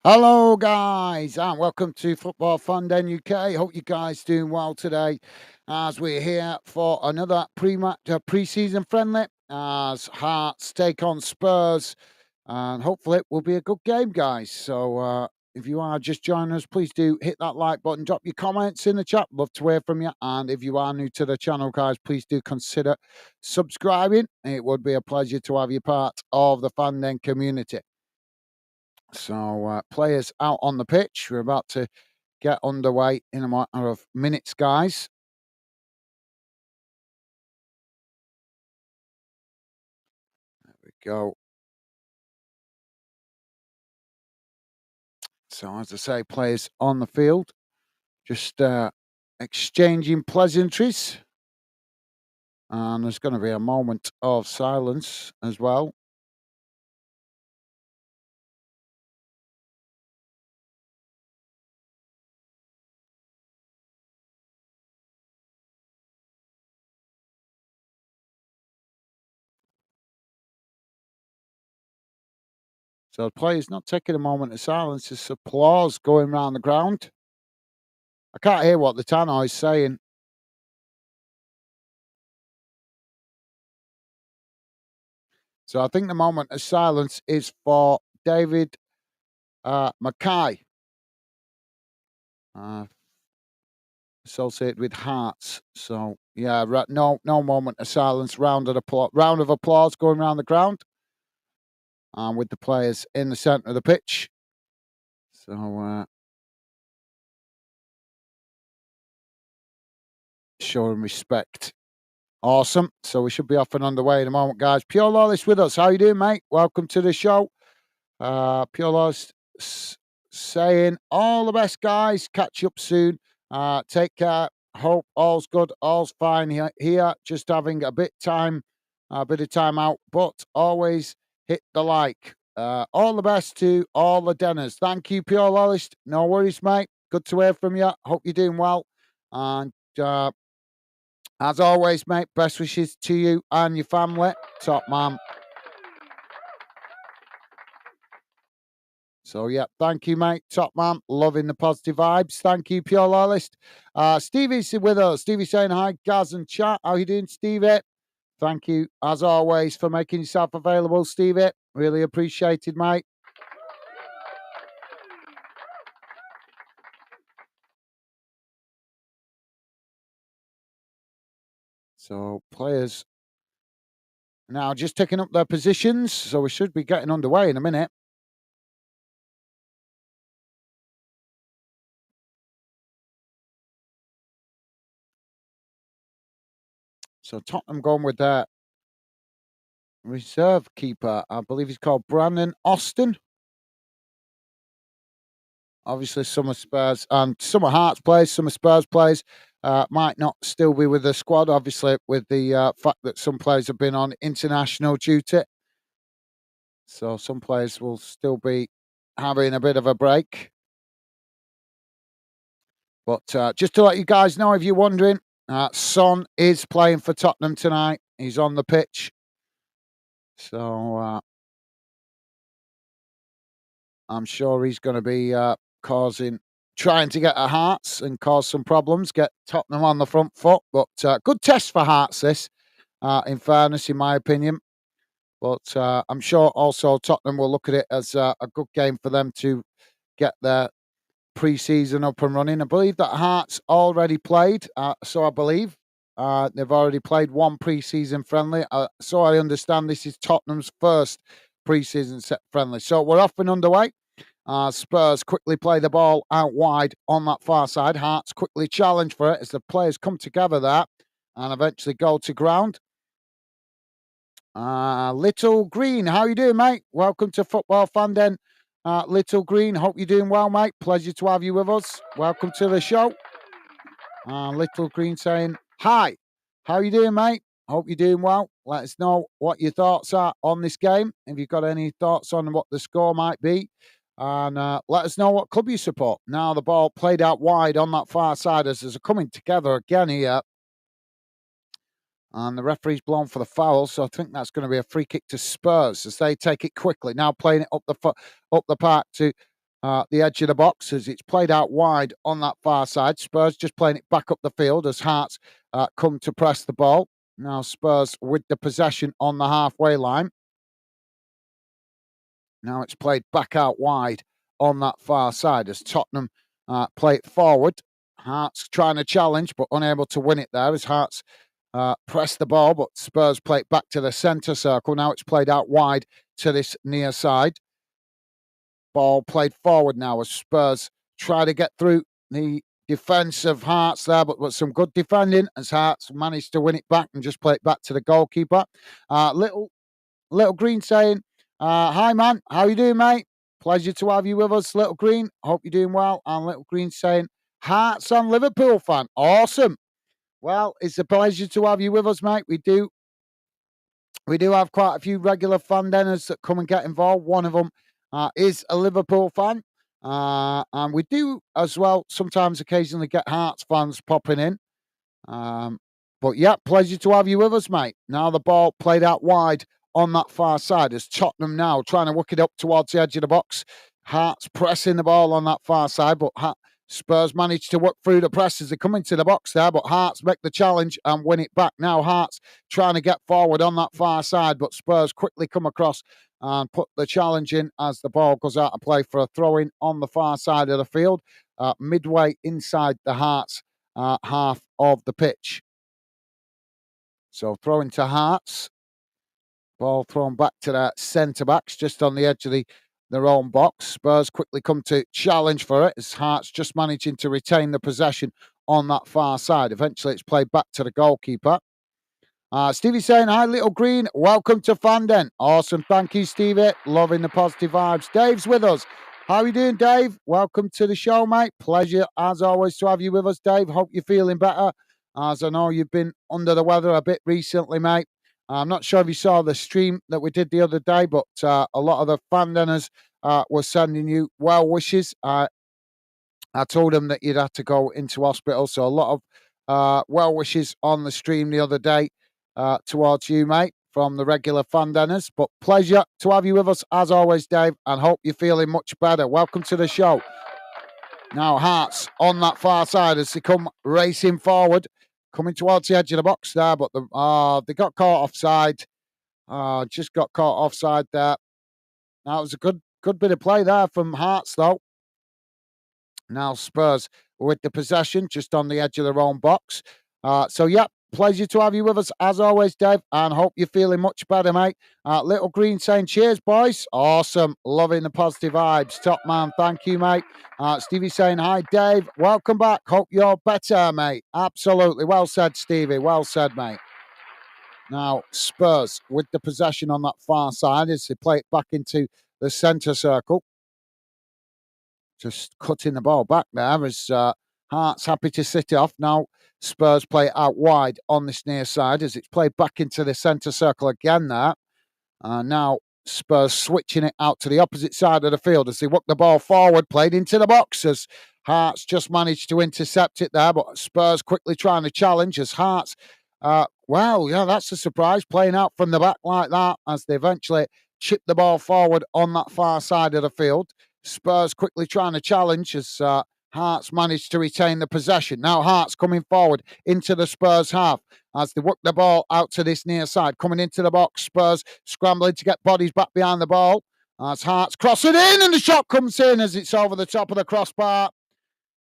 Hello, guys, and welcome to Football Fun Den UK. Hope you guys doing well today, as we're here for another pre-season friendly. As Hearts take on Spurs, and hopefully it will be a good game, guys. So, if you are just joining us, please do hit that like button, drop your comments in the chat. Love to hear from you. And if you are new to the channel, guys, please do consider subscribing. It would be a pleasure to have you part of the Fan Den community. So, players out on the pitch. We're about to get underway in a matter of minutes, guys. There we go. So, as I say, players on the field, just exchanging pleasantries. And there's going to be a moment of silence as well. So, the players not taking a moment of silence. There's applause going around the ground. I can't hear what the tannoy is saying. So, I think the moment of silence is for David Mackay. Associated with Hearts. So yeah, no moment of silence. Round of applause going around the ground, and with the players in the centre of the pitch. So showing respect. Awesome. So we should be off and underway in a moment, guys. Pure Lawless with us. How you doing, mate? Welcome to the show. Pure Lawless saying all the best, guys. Catch you up soon. Take care. Hope all's good, all's fine here. Just having a bit of time out, but always hit the like. All the best to all the Denners. Thank you, Pure Lolist. No worries, mate. Good to hear from you. Hope you're doing well. And as always, mate, best wishes to you and your family. Top man. So yeah, thank you, mate. Top man, loving the positive vibes. Thank you, Pure Loyalist. Stevie's with us. Stevie saying hi, Gaz and chat. How you doing, Stevie? Thank you, as always, for making yourself available, Stevie. Really appreciated, mate. So players now just taking up their positions. So we should be getting underway in a minute. So Tottenham going with their reserve keeper. I believe he's called Brandon Austin. Obviously, some are Spurs and some are Hearts players, some are Spurs players. Might not still be with the squad, obviously, with the fact that some players have been on international duty. So some players will still be having a bit of a break. But just to let you guys know, if you're wondering, Son is playing for Tottenham tonight. He's on the pitch. So I'm sure he's going to be trying to get a Hearts and cause some problems, get Tottenham on the front foot. But good test for Hearts, this, in fairness, in my opinion. But I'm sure also Tottenham will look at it as a good game for them to get their pre-season up and running. I believe that Hearts already played, so I believe they've already played one pre-season friendly. So I understand this is Tottenham's first pre-season set friendly. So we're off and underway. Spurs quickly play the ball out wide on that far side. Hearts quickly challenge for it as the players come together there and eventually go to ground. Little Green, how you doing, mate? Welcome to Football Fan Den. Little Green, hope you're doing well, mate. Pleasure to have you with us. Welcome to the show. Little Green saying, hi, how you doing, mate? Hope you're doing well. Let us know what your thoughts are on this game. If you've got any thoughts on what the score might be. And let us know what club you support. Now the ball played out wide on that far side as they're coming together again here. And the referee's blown for the foul, so I think that's going to be a free kick to Spurs as they take it quickly. Now playing it up the park to the edge of the box as it's played out wide on that far side. Spurs just playing it back up the field as Hearts come to press the ball. Now Spurs with the possession on the halfway line. Now it's played back out wide on that far side as Tottenham play it forward. Hearts trying to challenge but unable to win it there as Hearts press the ball, but Spurs play it back to the centre circle. Now it's played out wide to this near side. Ball played forward now as Spurs try to get through the defence of Hearts there, but with some good defending as Hearts managed to win it back and just play it back to the goalkeeper. Little Green saying, hi man, how you doing, mate? Pleasure to have you with us, Little Green. Hope you're doing well. And Little Green saying, Hearts and Liverpool fan. Awesome. Well, it's a pleasure to have you with us, mate. We do have quite a few regular fan dinners that come and get involved. One of them is a Liverpool fan. And we do as well sometimes occasionally get Hearts fans popping in. But yeah, pleasure to have you with us, mate. Now the ball played out wide on that far side as Tottenham now trying to work it up towards the edge of the box. Hearts pressing the ball on that far side, but Spurs managed to work through the press as they come into the box there, but Hearts make the challenge and win it back. Now Hearts trying to get forward on that far side, but Spurs quickly come across and put the challenge in as the ball goes out of play for a throw-in on the far side of the field, midway inside the Hearts half of the pitch. So throw into Hearts. Ball thrown back to their centre-backs just on the edge of their own box. Spurs quickly come to challenge for it as Hearts just managing to retain the possession on that far side. Eventually it's played back to the goalkeeper. Stevie saying, hi, Little Green. Welcome to Fanden. Awesome. Thank you, Stevie. Loving the positive vibes. Dave's with us. How are you doing, Dave? Welcome to the show, mate. Pleasure, as always, to have you with us, Dave. Hope you're feeling better, as I know you've been under the weather a bit recently, mate. I'm not sure if you saw the stream that we did the other day, but a lot of the fan dinners were sending you well wishes. I told them that you'd have to go into hospital, so a lot of well wishes on the stream the other day towards you, mate, from the regular fan dinners. But pleasure to have you with us, as always, Dave, and hope you're feeling much better. Welcome to the show. Now Hearts on that far side as they come racing forward. Coming towards the edge of the box there, but they got caught offside. Just got caught offside there. Now it was a good bit of play there from Hearts, though. Now Spurs with the possession just on the edge of their own box. So, yeah, pleasure to have you with us, as always, Dave, and hope you're feeling much better, mate. Little Green saying, cheers, boys. Awesome. Loving the positive vibes. Top man. Thank you, mate. Stevie saying, hi, Dave. Welcome back. Hope you're better, mate. Absolutely. Well said, Stevie. Well said, mate. Now, Spurs with the possession on that far side as they play it back into the centre circle. Just cutting the ball back there as Hearts happy to sit it off. Now Spurs play it out wide on this near side as it's played back into the centre circle again there. Now Spurs switching it out to the opposite side of the field as they work the ball forward, played into the box as Hearts just managed to intercept it there, but Spurs quickly trying to challenge as Hearts, that's a surprise, playing out from the back like that as they eventually chip the ball forward on that far side of the field. Spurs quickly trying to challenge as Hearts managed to retain the possession. Now Hearts coming forward into the Spurs half as they work the ball out to this near side. Coming into the box, Spurs scrambling to get bodies back behind the ball. As Hearts cross it in and the shot comes in as it's over the top of the crossbar.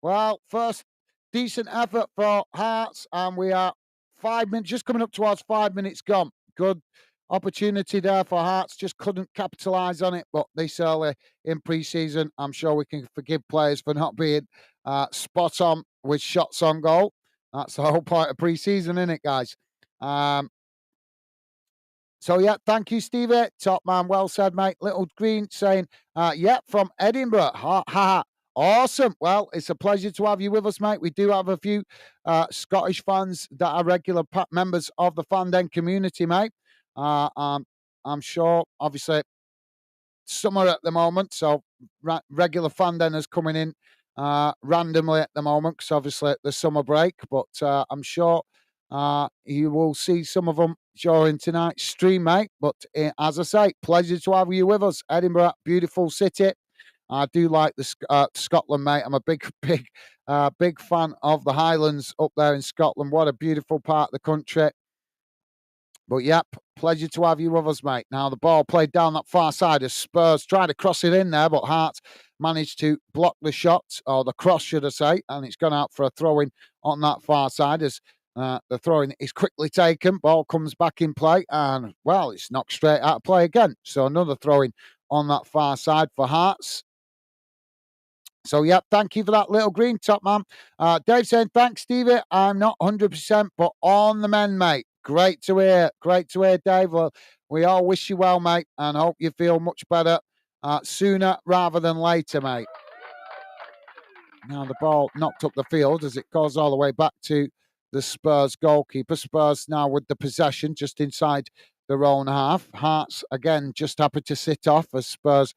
Well, first decent effort for Hearts, and we are 5 minutes, just coming up towards 5 minutes gone. Good opportunity there for Hearts, just couldn't capitalise on it, but this early in pre-season, I'm sure we can forgive players for not being spot on with shots on goal. That's the whole point of pre-season, isn't it, guys? So, yeah, thank you, Stevie. Top man, well said, mate. Little Green saying, from Edinburgh. Ha, ha, ha. Awesome. Well, it's a pleasure to have you with us, mate. We do have a few Scottish fans that are regular members of the Fanden community, mate. I'm sure, obviously, summer at the moment, so regular Fandeners coming in randomly at the moment because obviously the summer break, but I'm sure you will see some of them during tonight's stream, mate. But as I say, pleasure to have you with us. Edinburgh, beautiful city. I do like Scotland, mate. I'm a big fan of the Highlands up there in Scotland. What a beautiful part of the country. But yep, pleasure to have you with us, mate. Now the ball played down that far side as Spurs tried to cross it in there, but Hart managed to block the shot, or the cross, should I say, and it's gone out for a throw-in on that far side as the throw-in is quickly taken. Ball comes back in play, and, well, it's knocked straight out of play again. So another throw-in on that far side for Hearts. So, yep, thank you for that little green top, man. Dave saying, thanks, Stevie. I'm not 100%, but on the mend, mate. Great to hear. Great to hear, Dave. Well, we all wish you well, mate, and hope you feel much better sooner rather than later, mate. Now the ball knocked up the field as it goes all the way back to the Spurs goalkeeper. Spurs now with the possession just inside their own half. Hearts, again, just happy to sit off as Spurs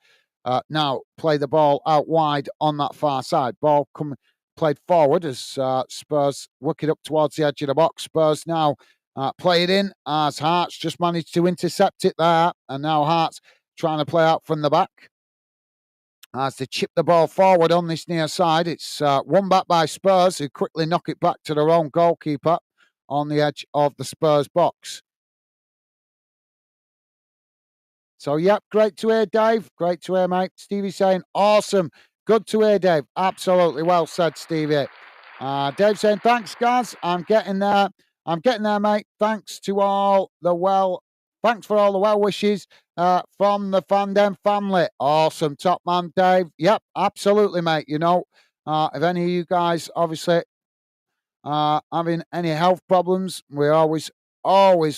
now play the ball out wide on that far side. Ball played forward as Spurs work it up towards the edge of the box. Spurs now play it in as Hearts just managed to intercept it there. And now Hearts trying to play out from the back. As they chip the ball forward on this near side, it's won back by Spurs, who quickly knock it back to their own goalkeeper on the edge of the Spurs box. So, yep, great to hear, Dave. Great to hear, mate. Stevie saying, awesome. Good to hear, Dave. Absolutely well said, Stevie. Dave saying, thanks, guys. I'm getting there. I'm getting there, mate. Thanks for all the well wishes from the Fandom family. Awesome. Top man, Dave. Yep, absolutely, mate. You know, if any of you guys obviously having any health problems, we always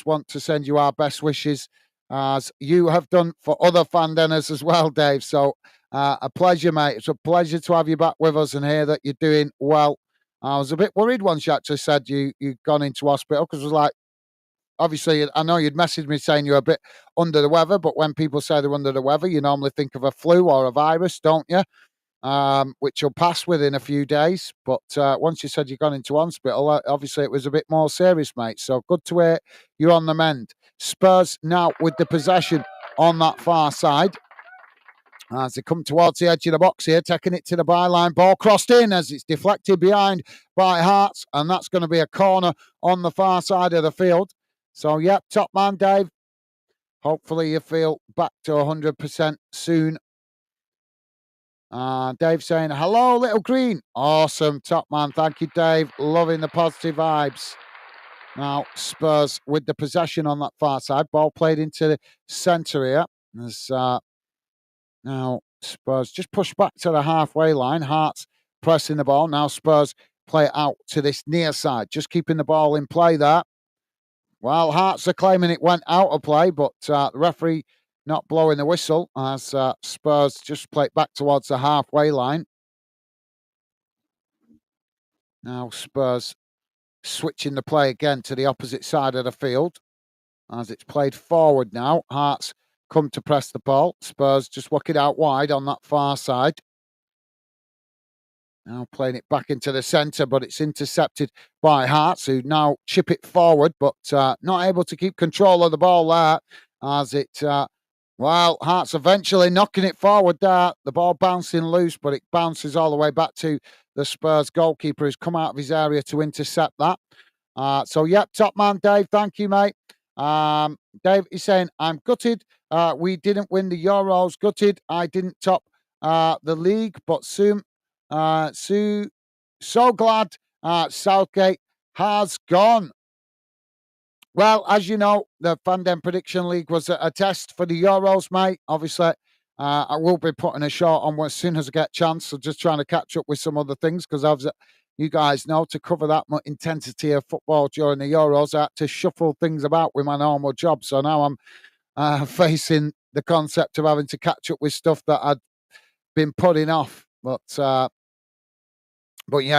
want to send you our best wishes, as you have done for other Fandeners as well, Dave. So a pleasure, mate. It's a pleasure to have you back with us and hear that you're doing well. I was a bit worried once you actually said you'd gone into hospital, because it was like, obviously, I know you'd messaged me saying you're a bit under the weather, but when people say they're under the weather, you normally think of a flu or a virus, don't you? Which will pass within a few days. But once you said you've gone into hospital, obviously it was a bit more serious, mate. So good to hear you're on the mend. Spurs now with the possession on that far side. As they come towards the edge of the box here, taking it to the byline. Ball crossed in as it's deflected behind by Hearts, and that's going to be a corner on the far side of the field. So, yep, top man, Dave. Hopefully you feel back to 100% soon. Dave saying, hello, little green. Awesome, top man. Thank you, Dave. Loving the positive vibes. Now, Spurs with the possession on that far side. Ball played into the centre here. As now Spurs just push back to the halfway line. Hearts pressing the ball. Now Spurs play it out to this near side. Just keeping the ball in play there. Well, Hearts are claiming it went out of play, but the referee not blowing the whistle as Spurs just play it back towards the halfway line. Now Spurs switching the play again to the opposite side of the field as it's played forward now. Hearts come to press the ball. Spurs just work it out wide on that far side. Now playing it back into the centre, but it's intercepted by Hearts, who now chip it forward, but not able to keep control of the ball there as it... Hearts eventually knocking it forward there. The ball bouncing loose, but it bounces all the way back to the Spurs goalkeeper, who's come out of his area to intercept that. So, yep, top man, Dave. Thank you, mate. Dave is saying, I'm gutted. We didn't win the Euros. Gutted. I didn't top the league, but soon, so glad Southgate has gone. Well, as you know, the Fandom Prediction League was a test for the Euros, mate. Obviously, I will be putting a short on as soon as I get a chance. So just trying to catch up with some other things, because you guys know, to cover that much intensity of football during the Euros, I had to shuffle things about with my normal job. So now I'm facing the concept of having to catch up with stuff that I'd been putting off. But yeah,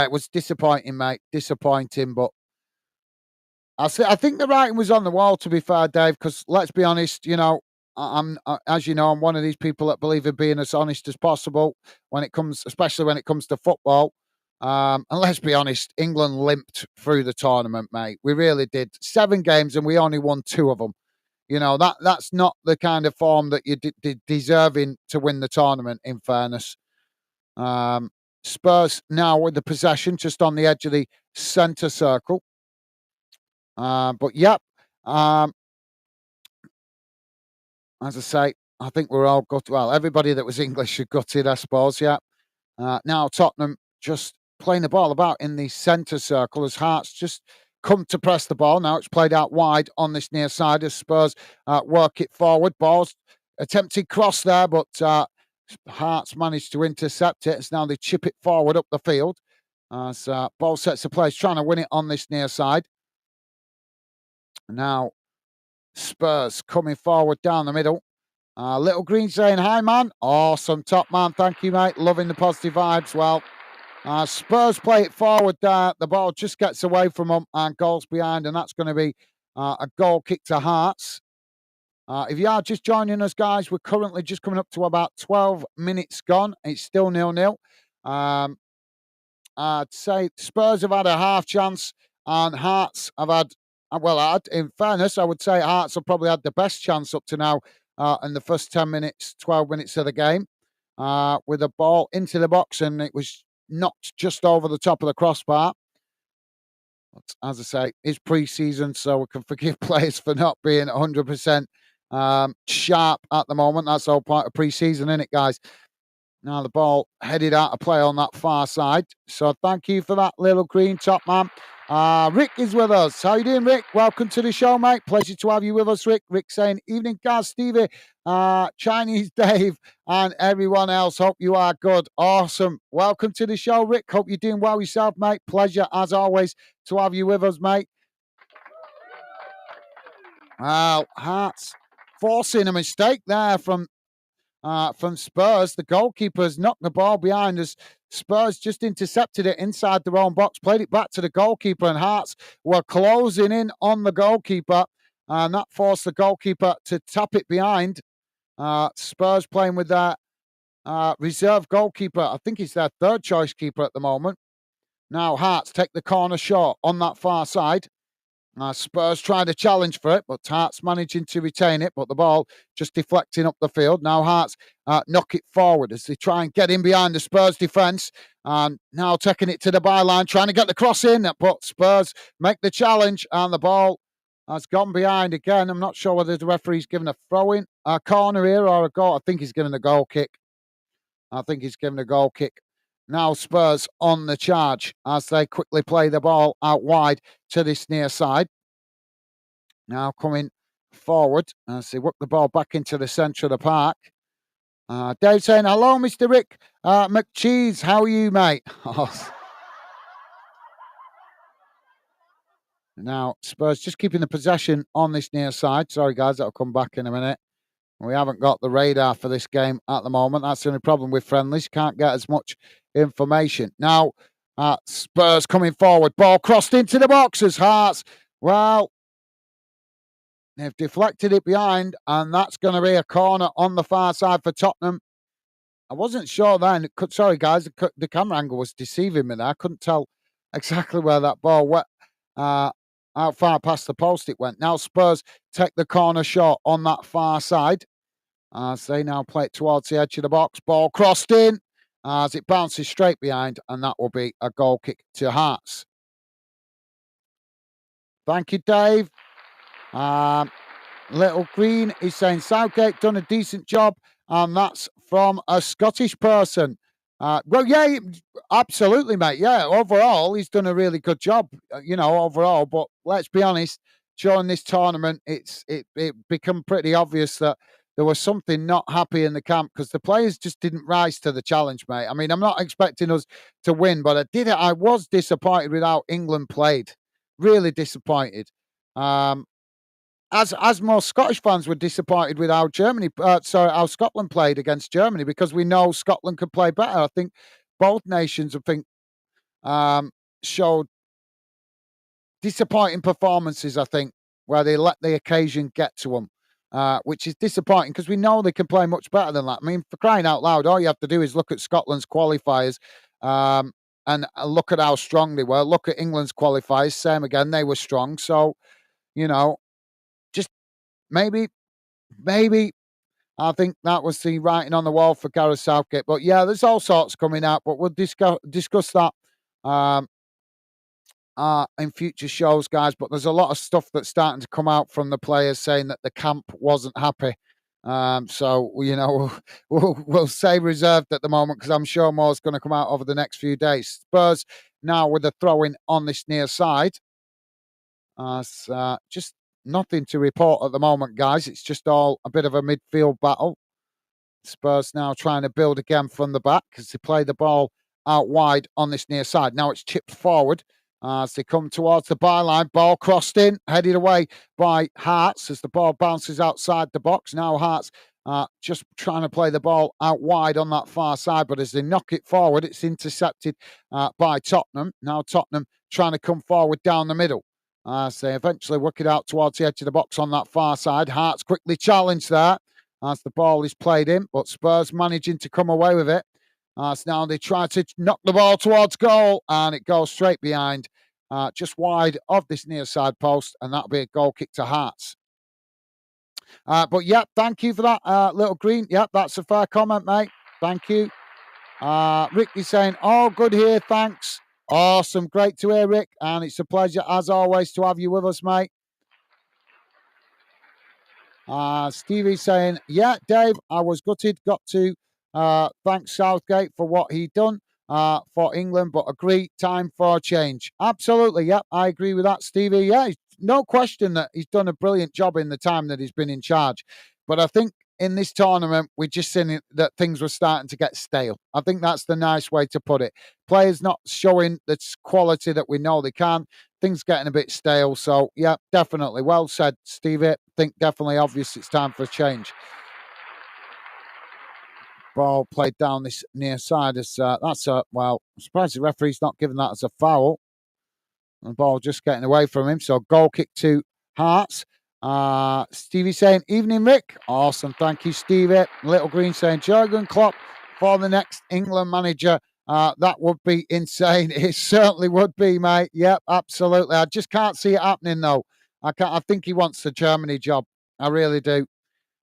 it was disappointing, mate. Disappointing, but I think the writing was on the wall, to be fair, Dave, because let's be honest, you know, as you know, I'm one of these people that believe in being as honest as possible especially when it comes to football. And let's be honest, England limped through the tournament, mate. We really did. 7 games and we only won 2 of them. You know, that's not the kind of form that you're deserving to win the tournament, in fairness. Um, Spurs now with the possession just on the edge of the centre circle. But yep, um, as I say, I think we're all gutted. Well, everybody that was English are gutted, I suppose. Yeah. Now Tottenham just playing the ball about in the centre circle as Hearts just come to press the ball. Now it's played out wide on this near side as Spurs work it forward. Balls attempted cross there, but Hearts managed to intercept it. As now they chip it forward up the field. As ball sets the place, trying to win it on this near side. Now Spurs coming forward down the middle. Little Green saying, hi, man. Awesome. Top man. Thank you, mate. Loving the positive vibes. Well, Spurs play it forward there. The ball just gets away from them and goals behind, and that's going to be a goal kick to Hearts. If you are just joining us, guys, we're currently just coming up to about 12 minutes gone. It's still 0-0. I'd say Spurs have had a half chance and Hearts have had, in fairness, I would say Hearts have probably had the best chance up to now in the first 10 minutes, 12 minutes of the game with a ball into the box and it was knocked just over the top of the crossbar. But as I say, it's pre-season, so we can forgive players for not being 100% sharp at the moment. That's all part of pre-season, isn't it, guys? Now the ball headed out of play on that far side. So thank you for that, little green top man. Rick is with us. How you doing, Rick? Welcome to the show, mate. Pleasure to have you with us, Rick. Rick saying, evening, guys, Stevie, Chinese Dave, and everyone else. Hope you are good. Awesome. Welcome to the show, Rick. Hope you're doing well yourself, mate. Pleasure, as always, to have you with us, mate. Well, Hearts forcing a mistake there from Spurs. The goalkeeper's knocked the ball behind as Spurs just intercepted it inside their own box, played it back to the goalkeeper, and Hearts were closing in on the goalkeeper, and that forced the goalkeeper to tap it behind. Spurs playing with their reserve goalkeeper. I think he's their third choice keeper at the moment. Now Hearts take the corner shot on that far side. Spurs trying to challenge for it, but Hearts managing to retain it, but the ball just deflecting up the field. Now Hearts knock it forward as they try and get in behind the Spurs defence. And now taking it to the byline, trying to get the cross in, but Spurs make the challenge and the ball has gone behind again. I'm not sure whether the referee's given a throw-in, a corner here or a goal. I think he's given a goal kick. Now Spurs on the charge as they quickly play the ball out wide to this near side. Now coming forward as they work the ball back into the centre of the park. Dave saying, hello, Mr. Rick McCheese. How are you, mate? Now, Spurs just keeping the possession on this near side. Sorry, guys, that'll come back in a minute. We haven't got the radar for this game at the moment. That's the only problem with friendlies. Can't get as much information. Now, Spurs coming forward. Ball crossed into the box as Hearts. Well, they've deflected it behind, and that's going to be a corner on the far side for Tottenham. I wasn't sure then. Sorry, guys, the camera angle was deceiving me there. I couldn't tell exactly where that ball went, how far past the post it went. Now Spurs take the corner shot on that far side as they now play it towards the edge of the box. Ball crossed in as it bounces straight behind, and that will be a goal kick to Hearts. Thank you, Dave. Little Green is saying Southgate done a decent job, and that's from a Scottish person. Well, yeah, absolutely, mate. Yeah, overall, he's done a really good job, overall. But let's be honest, during this tournament, it become pretty obvious that there was something not happy in the camp because the players just didn't rise to the challenge, mate. I mean, I'm not expecting us to win, but I was disappointed with how England played. Really disappointed. As most Scottish fans were disappointed with how how Scotland played against Germany because we know Scotland could play better. I think both nations, showed disappointing performances. I think where they let the occasion get to them, which is disappointing because we know they can play much better than that. I mean, for crying out loud, all you have to do is look at Scotland's qualifiers and look at how strong they were. Look at England's qualifiers, same again, they were strong. So, just maybe I think that was the writing on the wall for Gareth Southgate. But yeah, there's all sorts coming out, but we'll discuss that um, in future shows, guys. But there's a lot of stuff that's starting to come out from the players saying that the camp wasn't happy. So you know, we'll stay reserved at the moment because I'm sure more's going to come out over the next few days. Spurs now with a throw in on this near side. Just nothing to report at the moment, guys. It's just all a bit of a midfield battle. Spurs now trying to build again from the back as they play the ball out wide on this near side. Now it's chipped forward as they come towards the byline. Ball crossed in, headed away by Hearts as the ball bounces outside the box. Now Hearts just trying to play the ball out wide on that far side, but as they knock it forward, it's intercepted by Tottenham. Now Tottenham trying to come forward down the middle. As they eventually work it out towards the edge of the box on that far side. Hearts quickly challenge there as the ball is played in, but Spurs managing to come away with it. As now they try to knock the ball towards goal, and it goes straight behind, just wide of this near side post, and that'll be a goal kick to Hearts. But yeah, thank you for that, Little Green. Yep, that's a fair comment, mate. Thank you. Rick is saying, "Oh, good here, thanks. Awesome, great to hear, Rick, and it's a pleasure as always to have you with us, mate." Stevie saying, "Yeah, Dave, I was gutted. Got to thank Southgate for what he done for England, but agree, time for a change." Absolutely, yeah, I agree with that, Stevie. Yeah, no question that he's done a brilliant job in the time that he's been in charge. But I think in this tournament, we're just seeing that things were starting to get stale. I think that's the nice way to put it. Players not showing the quality that we know they can. Things getting a bit stale. So, yeah, definitely. Well said, Stevie. I think definitely obvious it's time for a change. Ball played down this near side. As that's a, well, I'm surprised the referee's not giving that as a foul. And the ball just getting away from him. So, goal kick to Hearts. Stevie saying, "Evening, Rick." Awesome. Thank you, Stevie. Little Green saying, "Jurgen Klopp for the next England manager." That would be insane. It certainly would be, mate. Yep, absolutely. I just can't see it happening, though. I think he wants the Germany job. I really do.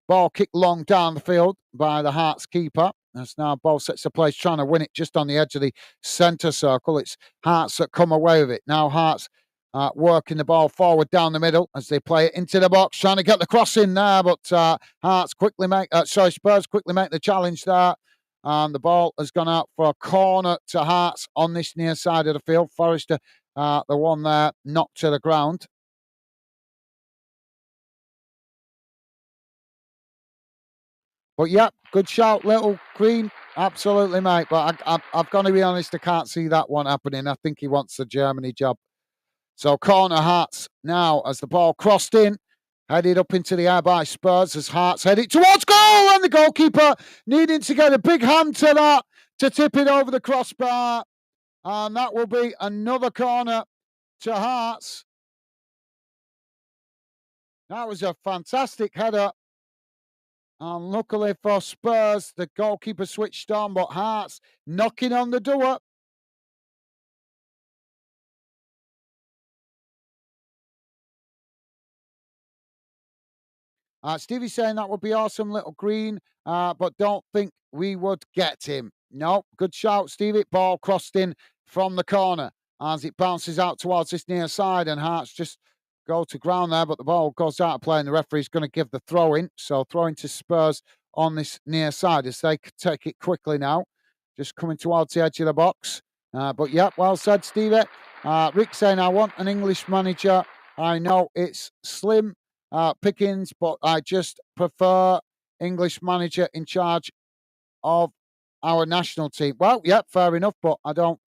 Ball kicked long down the field by the Hearts keeper. As now ball sets the place, trying to win it just on the edge of the centre circle. It's Hearts that come away with it. Now Hearts working the ball forward down the middle as they play it into the box, trying to get the cross in there, but Spurs quickly make the challenge there. And the ball has gone out for a corner to Hearts on this near side of the field. Forrester, the one there, knocked to the ground. But yeah, good shout, Little Green. Absolutely, mate. But I've got to be honest, I can't see that one happening. I think he wants the Germany job. So corner Hearts now as the ball crossed in, headed up into the air by Spurs as Hearts headed towards goal, and the goalkeeper needing to get a big hand to that to tip it over the crossbar. And that will be another corner to Hearts. That was a fantastic header. And luckily for Spurs, the goalkeeper switched on, but Hearts knocking on the door. Stevie's saying that would be awesome, Little Green, but don't think we would get him. No, good shout, Stevie. Ball crossed in from the corner as it bounces out towards this near side, and Hearts just go to ground there, but the ball goes out of play, and the referee's going to give the throw in. So throw in to Spurs on this near side as they take it quickly now, just coming towards the edge of the box. But yeah, well said, Stevie. Rick saying, "I want an English manager. I know it's slim pickings, but I just prefer English manager in charge of our national team." Well, yeah, fair enough, but I don't.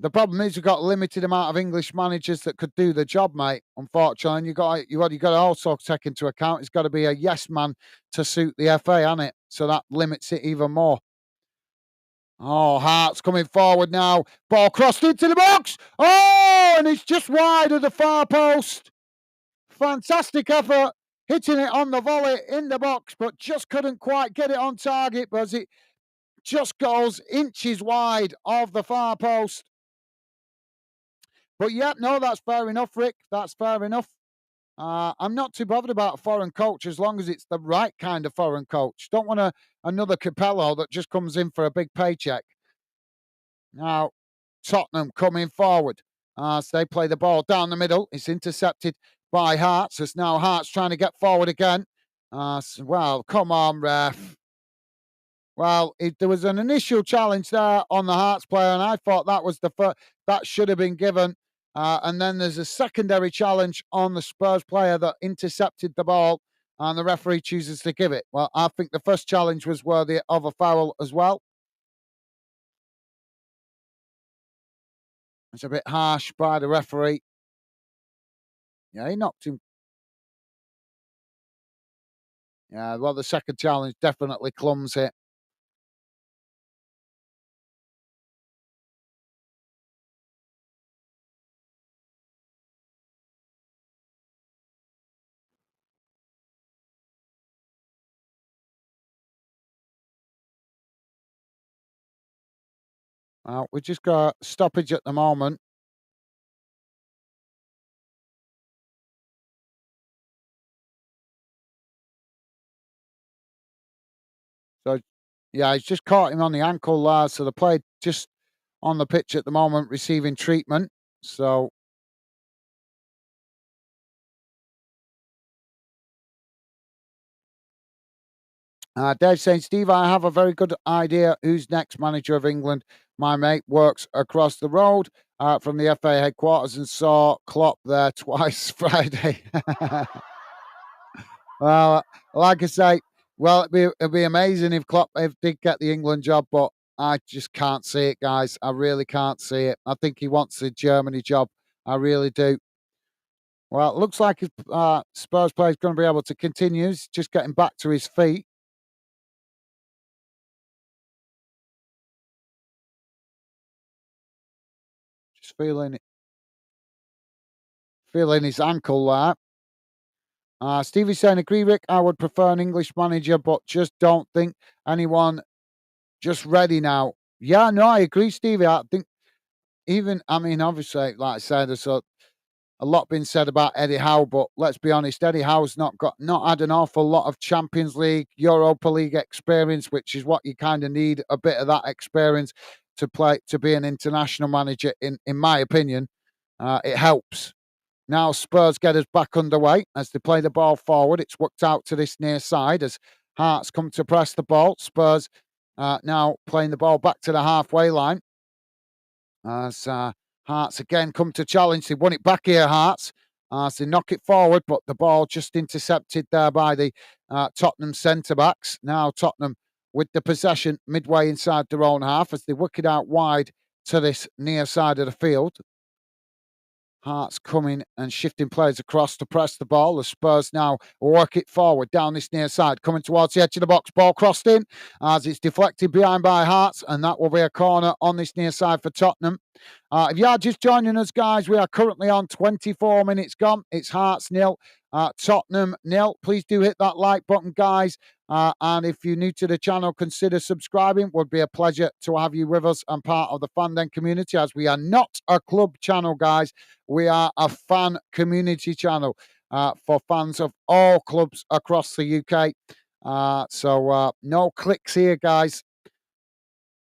The problem is we've got a limited amount of English managers that could do the job, mate. Unfortunately, and you got to also take into account it's got to be a yes man to suit the FA, hasn't it? So that limits it even more. Oh, Hearts coming forward now. Ball crossed into the box. Oh, and it's just wide of the far post. Fantastic effort, hitting it on the volley in the box, but just couldn't quite get it on target because it just goes inches wide of the far post. But yeah, no, that's fair enough, Rick. That's fair enough. I'm not too bothered about a foreign coach as long as it's the right kind of foreign coach. Don't want another Capello that just comes in for a big paycheck. Now, Tottenham coming forward as they play the ball down the middle. It's intercepted by Hearts. It's now Hearts trying to get forward again. Well, come on, ref. Well, there was an initial challenge there on the Hearts player, and I thought that was the first, that should have been given. And then there's a secondary challenge on the Spurs player that intercepted the ball, and the referee chooses to give it. Well, I think the first challenge was worthy of a foul as well. It's a bit harsh by the referee. Yeah, he knocked him. Yeah, well, the second challenge definitely clumsy. We just got stoppage at the moment. So, yeah, he's just caught him on the ankle, so the player just on the pitch at the moment receiving treatment. So, Dave saying, Steve, I have a very good idea who's next manager of England. My mate works across the road from the FA headquarters and saw Klopp there twice Friday. Well, like I say, well, it'd be amazing if Klopp did get the England job, but I just can't see it, guys. I really can't see it. I think he wants the Germany job. I really do. Well, it looks like Spurs player is going to be able to continue. He's just getting back to his feet. Just feeling his ankle there. Stevie's saying, agree, Rick. I would prefer an English manager, but just don't think anyone just ready now. Yeah, no, I agree, Stevie. I think I mean, obviously, like I said, there's a lot been said about Eddie Howe, but let's be honest, Eddie Howe's not had an awful lot of Champions League, Europa League experience, which is what you kind of need, a bit of that experience to be an international manager. In my opinion, it helps. Now Spurs get us back underway as they play the ball forward. It's worked out to this near side as Hearts come to press the ball. Spurs now playing the ball back to the halfway line. As Hearts again come to challenge. They won it back here, Hearts. As they knock it forward, but the ball just intercepted there by the Tottenham centre backs. Now Tottenham with the possession midway inside their own half as they work it out wide to this near side of the field. Hearts coming and shifting players across to press the ball. The Spurs now work it forward down this near side, coming towards the edge of the box. Ball crossed in as it's deflected behind by Hearts, and that will be a corner on this near side for Tottenham. If you are just joining us, guys, we are currently on 24 minutes gone. It's Hearts nil, Tottenham nil. Please do hit that like button, guys. And if you're new to the channel, consider subscribing. Would be a pleasure to have you with us and part of the fandom community, as we are not a club channel, guys. We are a fan community channel for fans of all clubs across the UK. So no clicks here, guys,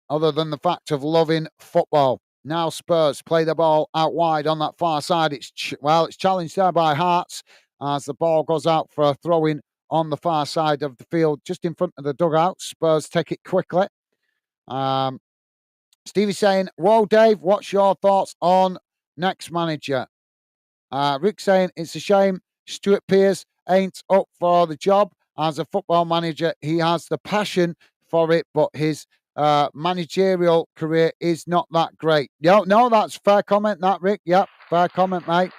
other than the fact of loving football. Now Spurs play the ball out wide on that far side. It's challenged there by Hearts as the ball goes out for a throw-in on the far side of the field, just in front of the dugout. Spurs take it quickly. Stevie's saying, whoa, Dave, what's your thoughts on next manager? Rick saying, it's a shame Stuart Pearce ain't up for the job. As a football manager, he has the passion for it, but his managerial career is not that great. No, that's fair comment, that, Rick. Yep, fair comment, mate.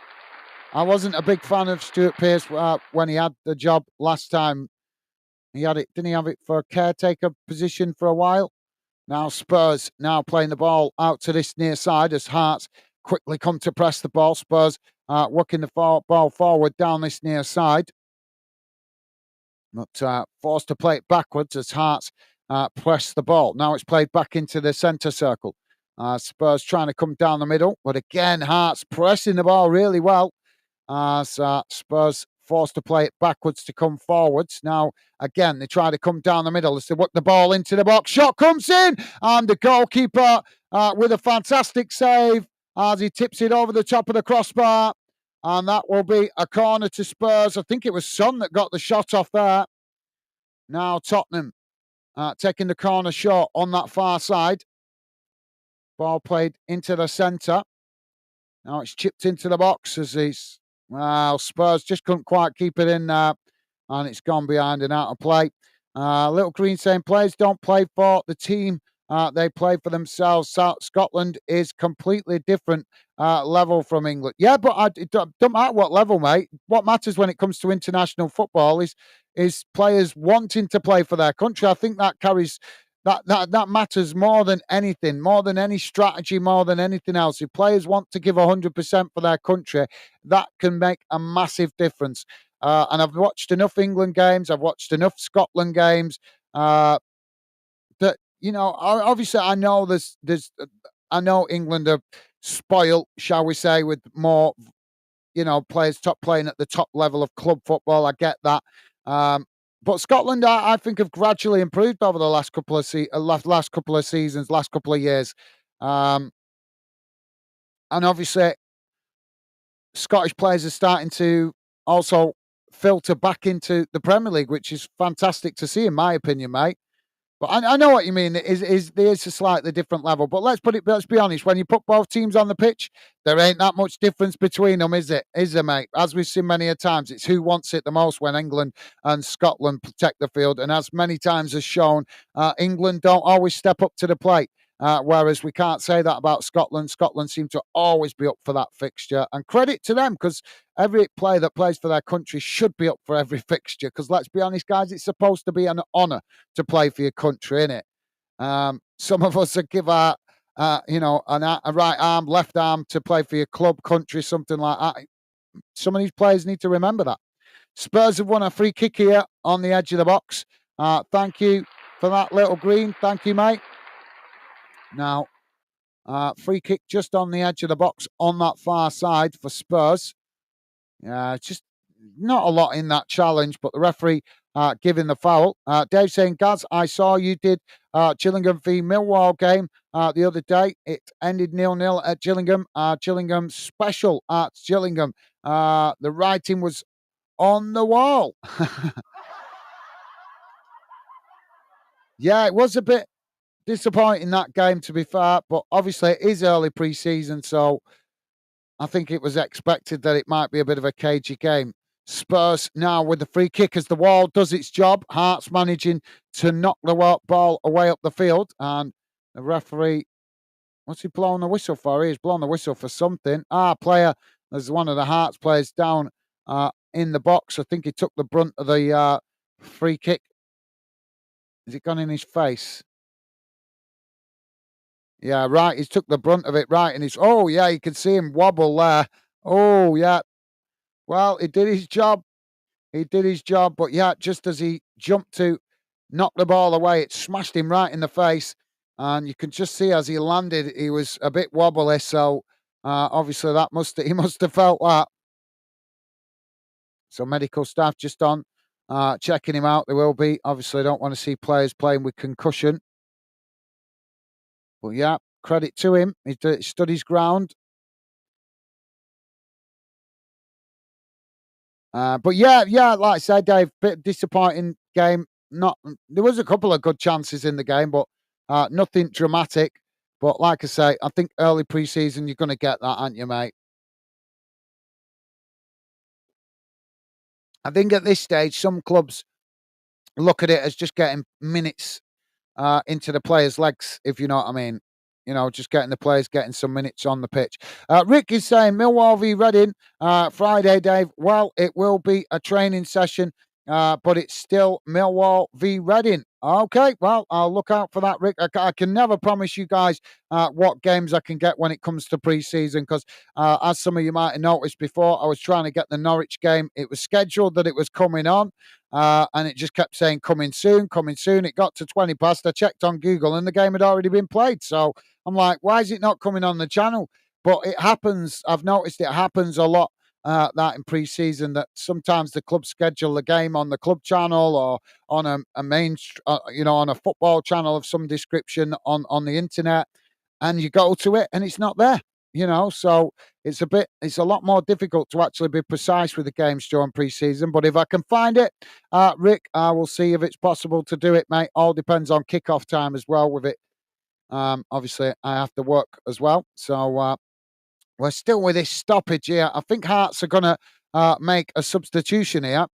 I wasn't a big fan of Stuart Pearce when he had the job last time. He had it, didn't he have it for a caretaker position for a while? Now Spurs now playing the ball out to this near side as Hearts quickly come to press the ball. Spurs working the ball forward down this near side. But forced to play it backwards as Hearts press the ball. Now it's played back into the centre circle. Spurs trying to come down the middle. But again, Hearts pressing the ball really well. as Spurs forced to play it backwards to come forwards. Now, again, they try to come down the middle as they put the ball into the box. Shot comes in, and the goalkeeper with a fantastic save as he tips it over the top of the crossbar. And that will be a corner to Spurs. I think it was Son that got the shot off there. Now Tottenham taking the corner shot on that far side. Ball played into the centre. Now it's chipped into the box as he's... Well, Spurs just couldn't quite keep it in there. And it's gone behind and out of play. Little Green saying players don't play for the team. They play for themselves. Scotland is completely different level from England. Yeah, but it don't matter what level, mate. What matters when it comes to international football is players wanting to play for their country. I think that carries that matters more than anything, more than any strategy, more than anything else. If players want to give 100% for their country, that can make a massive difference. And I've watched enough England games. I've watched enough Scotland games. That obviously, I know I know England are spoiled, shall we say, with more, players playing at the top level of club football. I get that. But Scotland, I think, have gradually improved over the last couple of last couple of seasons, last couple of years. And obviously, Scottish players are starting to also filter back into the Premier League, which is fantastic to see, in my opinion, mate. But I know what you mean. There is a slightly different level. But let's be honest. When you put both teams on the pitch, there ain't that much difference between them, is it? Is there, mate? As we've seen many a times, it's who wants it the most when England and Scotland protect the field. And as many times as shown, England don't always step up to the plate. Whereas we can't say that about Scotland. Scotland seem to always be up for that fixture. And credit to them, because every player that plays for their country should be up for every fixture. Because let's be honest, guys, it's supposed to be an honour to play for your country, innit? Some of us would give our, a right arm, left arm to play for your club, country, something like that. Some of these players need to remember that. Spurs have won a free kick here on the edge of the box. Thank you for that, Little Green. Thank you, mate. Now, free kick just on the edge of the box on that far side for Spurs. Just not a lot in that challenge, but the referee giving the foul. Dave saying, Gaz, I saw you did Gillingham v Millwall game the other day. It ended 0-0 at Gillingham. Gillingham special at Gillingham. The writing was on the wall. Yeah, it was a bit disappointing, that game, to be fair, but obviously it is early pre-season, so I think it was expected that it might be a bit of a cagey game. Spurs now with the free kick as the wall does its job. Hearts managing to knock the ball away up the field, and the referee, what's he blowing the whistle for? He's blowing the whistle for something. Player, there's one of the Hearts players down in the box. I think he took the brunt of the free kick. Has it gone in his face? Yeah, right. He's took the brunt of it, right. And oh, yeah, you can see him wobble there. Oh, yeah. Well, he did his job. He did his job. But yeah, just as he jumped to knock the ball away, it smashed him right in the face. And you can just see as he landed, he was a bit wobbly. So obviously he must have felt that. So medical staff just on checking him out. They will be. Obviously, I don't want to see players playing with concussion. But yeah, credit to him. He stood his ground. But yeah, like I said, Dave, bit disappointing game. There was a couple of good chances in the game, but nothing dramatic. But like I say, I think early pre-season you're going to get that, aren't you, mate? I think at this stage, some clubs look at it as just getting minutes into the players' legs, if you know what I mean. Just getting the players getting some minutes on the pitch. Rick is saying Millwall v Reading Friday, Dave. Well, it will be a training session, but it's still Millwall v Reading. Okay, well, I'll look out for that, Rick. I can never promise you guys what games I can get when it comes to pre-season because, as some of you might have noticed before, I was trying to get the Norwich game. It was scheduled that it was coming on. And it just kept saying coming soon, coming soon. It got to 20 past. I checked on Google and the game had already been played. So I'm like, why is it not coming on the channel? But it happens. I've noticed it happens a lot that in pre-season, that sometimes the club schedule the game on the club channel or on a main, on a football channel of some description on the internet, and you go to it and it's not there. So it's a lot more difficult to actually be precise with the games during pre-season. But if I can find it, Rick, I will see if it's possible to do it, mate. All depends on kickoff time as well with it. Obviously, I have to work as well. So we're still with this stoppage here. I think Hearts are going to make a substitution here.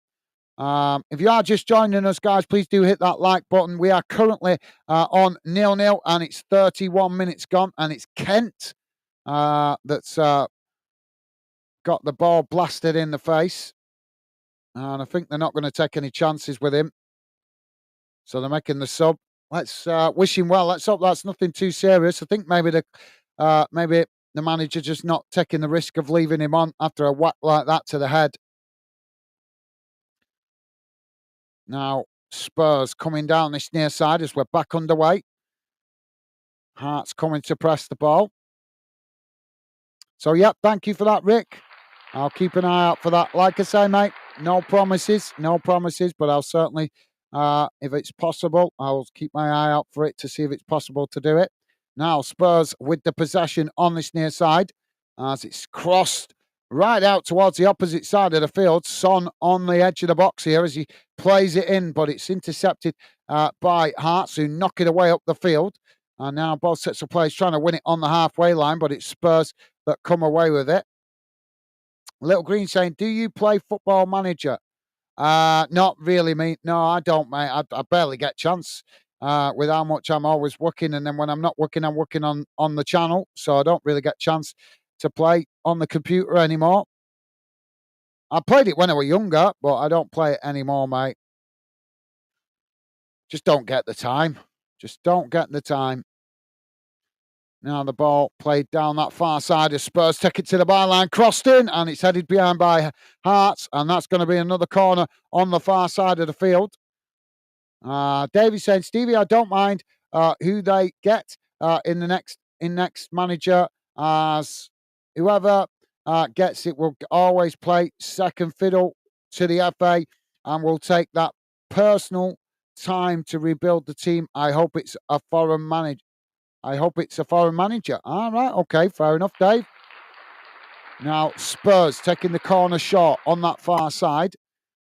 If you are just joining us, guys, please do hit that like button. We are currently on 0-0, and it's 31 minutes gone, and it's Kent that's got the ball blasted in the face. And I think they're not going to take any chances with him. So they're making the sub. Let's wish him well. Let's hope that's nothing too serious. I think maybe the manager just not taking the risk of leaving him on after a whack like that to the head. Now, Spurs coming down this near side as we're back underway. Hearts coming to press the ball. So, yep, thank you for that, Rick. I'll keep an eye out for that. Like I say, mate, no promises, but I'll certainly, if it's possible, I'll keep my eye out for it to see if it's possible to do it. Now, Spurs with the possession on this near side as it's crossed right out towards the opposite side of the field. Son on the edge of the box here as he plays it in, but it's intercepted by Hearts, who knock it away up the field. And now both sets of players trying to win it on the halfway line, but it's Spurs that come away with it. Little Green saying, do you play Football Manager? Not really, mate. No, I don't, mate. I barely get chance with how much I'm always working. And then when I'm not working, I'm working on the channel. So I don't really get chance to play on the computer anymore. I played it when I was younger, but I don't play it anymore, mate. Just don't get the time. Just don't get the time. Now the ball played down that far side of Spurs, take it to the byline, crossed in, and it's headed behind by Hearts, and that's going to be another corner on the far side of the field. Davey saying, Stevie, I don't mind who they get in next manager, as whoever gets it will always play second fiddle to the FA and will take that personal time to rebuild the team. I hope it's a foreign manager. All right, okay, fair enough, Dave. Now, Spurs taking the corner short on that far side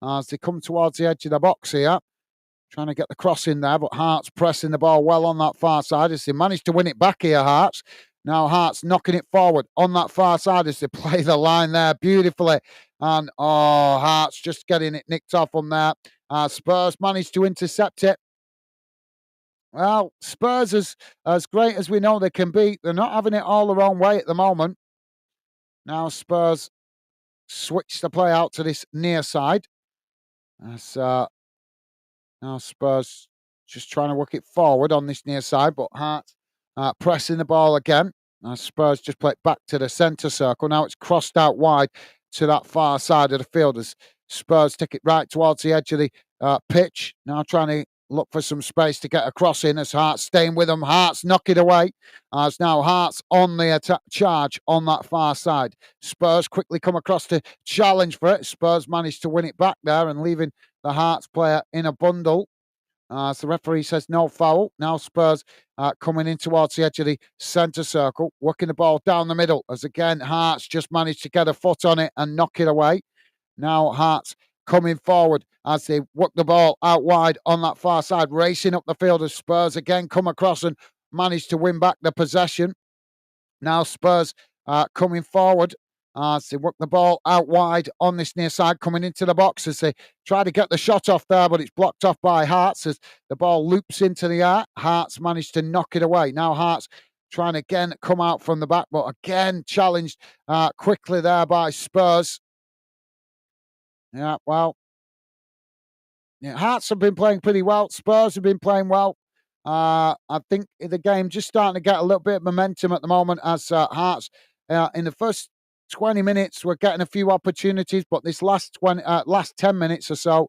as they come towards the edge of the box here. Trying to get the cross in there, but Hearts pressing the ball well on that far side as they manage to win it back here, Hearts. Now Hearts knocking it forward on that far side as they play the line there beautifully. And, Hearts just getting it nicked off on there. Spurs managed to intercept it. Well, Spurs, as great as we know they can be, they're not having it all their own way at the moment. Now Spurs switch the play out to this near side. As now Spurs just trying to work it forward on this near side, but Hearts pressing the ball again. Now Spurs just play it back to the centre circle. Now it's crossed out wide to that far side of the field as Spurs take it right towards the edge of the pitch. Now trying to look for some space to get across in as Hearts staying with them. Hearts knock it away as now Hearts on the charge on that far side. Spurs quickly come across to challenge for it. Spurs managed to win it back there and leaving the Hearts player in a bundle. So the referee says no foul. Now Spurs coming in towards the edge of the centre circle, working the ball down the middle as again Hearts just managed to get a foot on it and knock it away. Now Hearts coming forward as they work the ball out wide on that far side, racing up the field as Spurs again come across and manage to win back the possession. Now Spurs coming forward as they work the ball out wide on this near side, coming into the box as they try to get the shot off there, but it's blocked off by Hearts as the ball loops into the air. Hearts managed to knock it away. Now Hearts trying to again come out from the back, but again challenged quickly there by Spurs. Yeah, well, Hearts have been playing pretty well. Spurs have been playing well. I think the game just starting to get a little bit of momentum at the moment as Hearts in the first 20 minutes we're getting a few opportunities, but this last 10 minutes or so,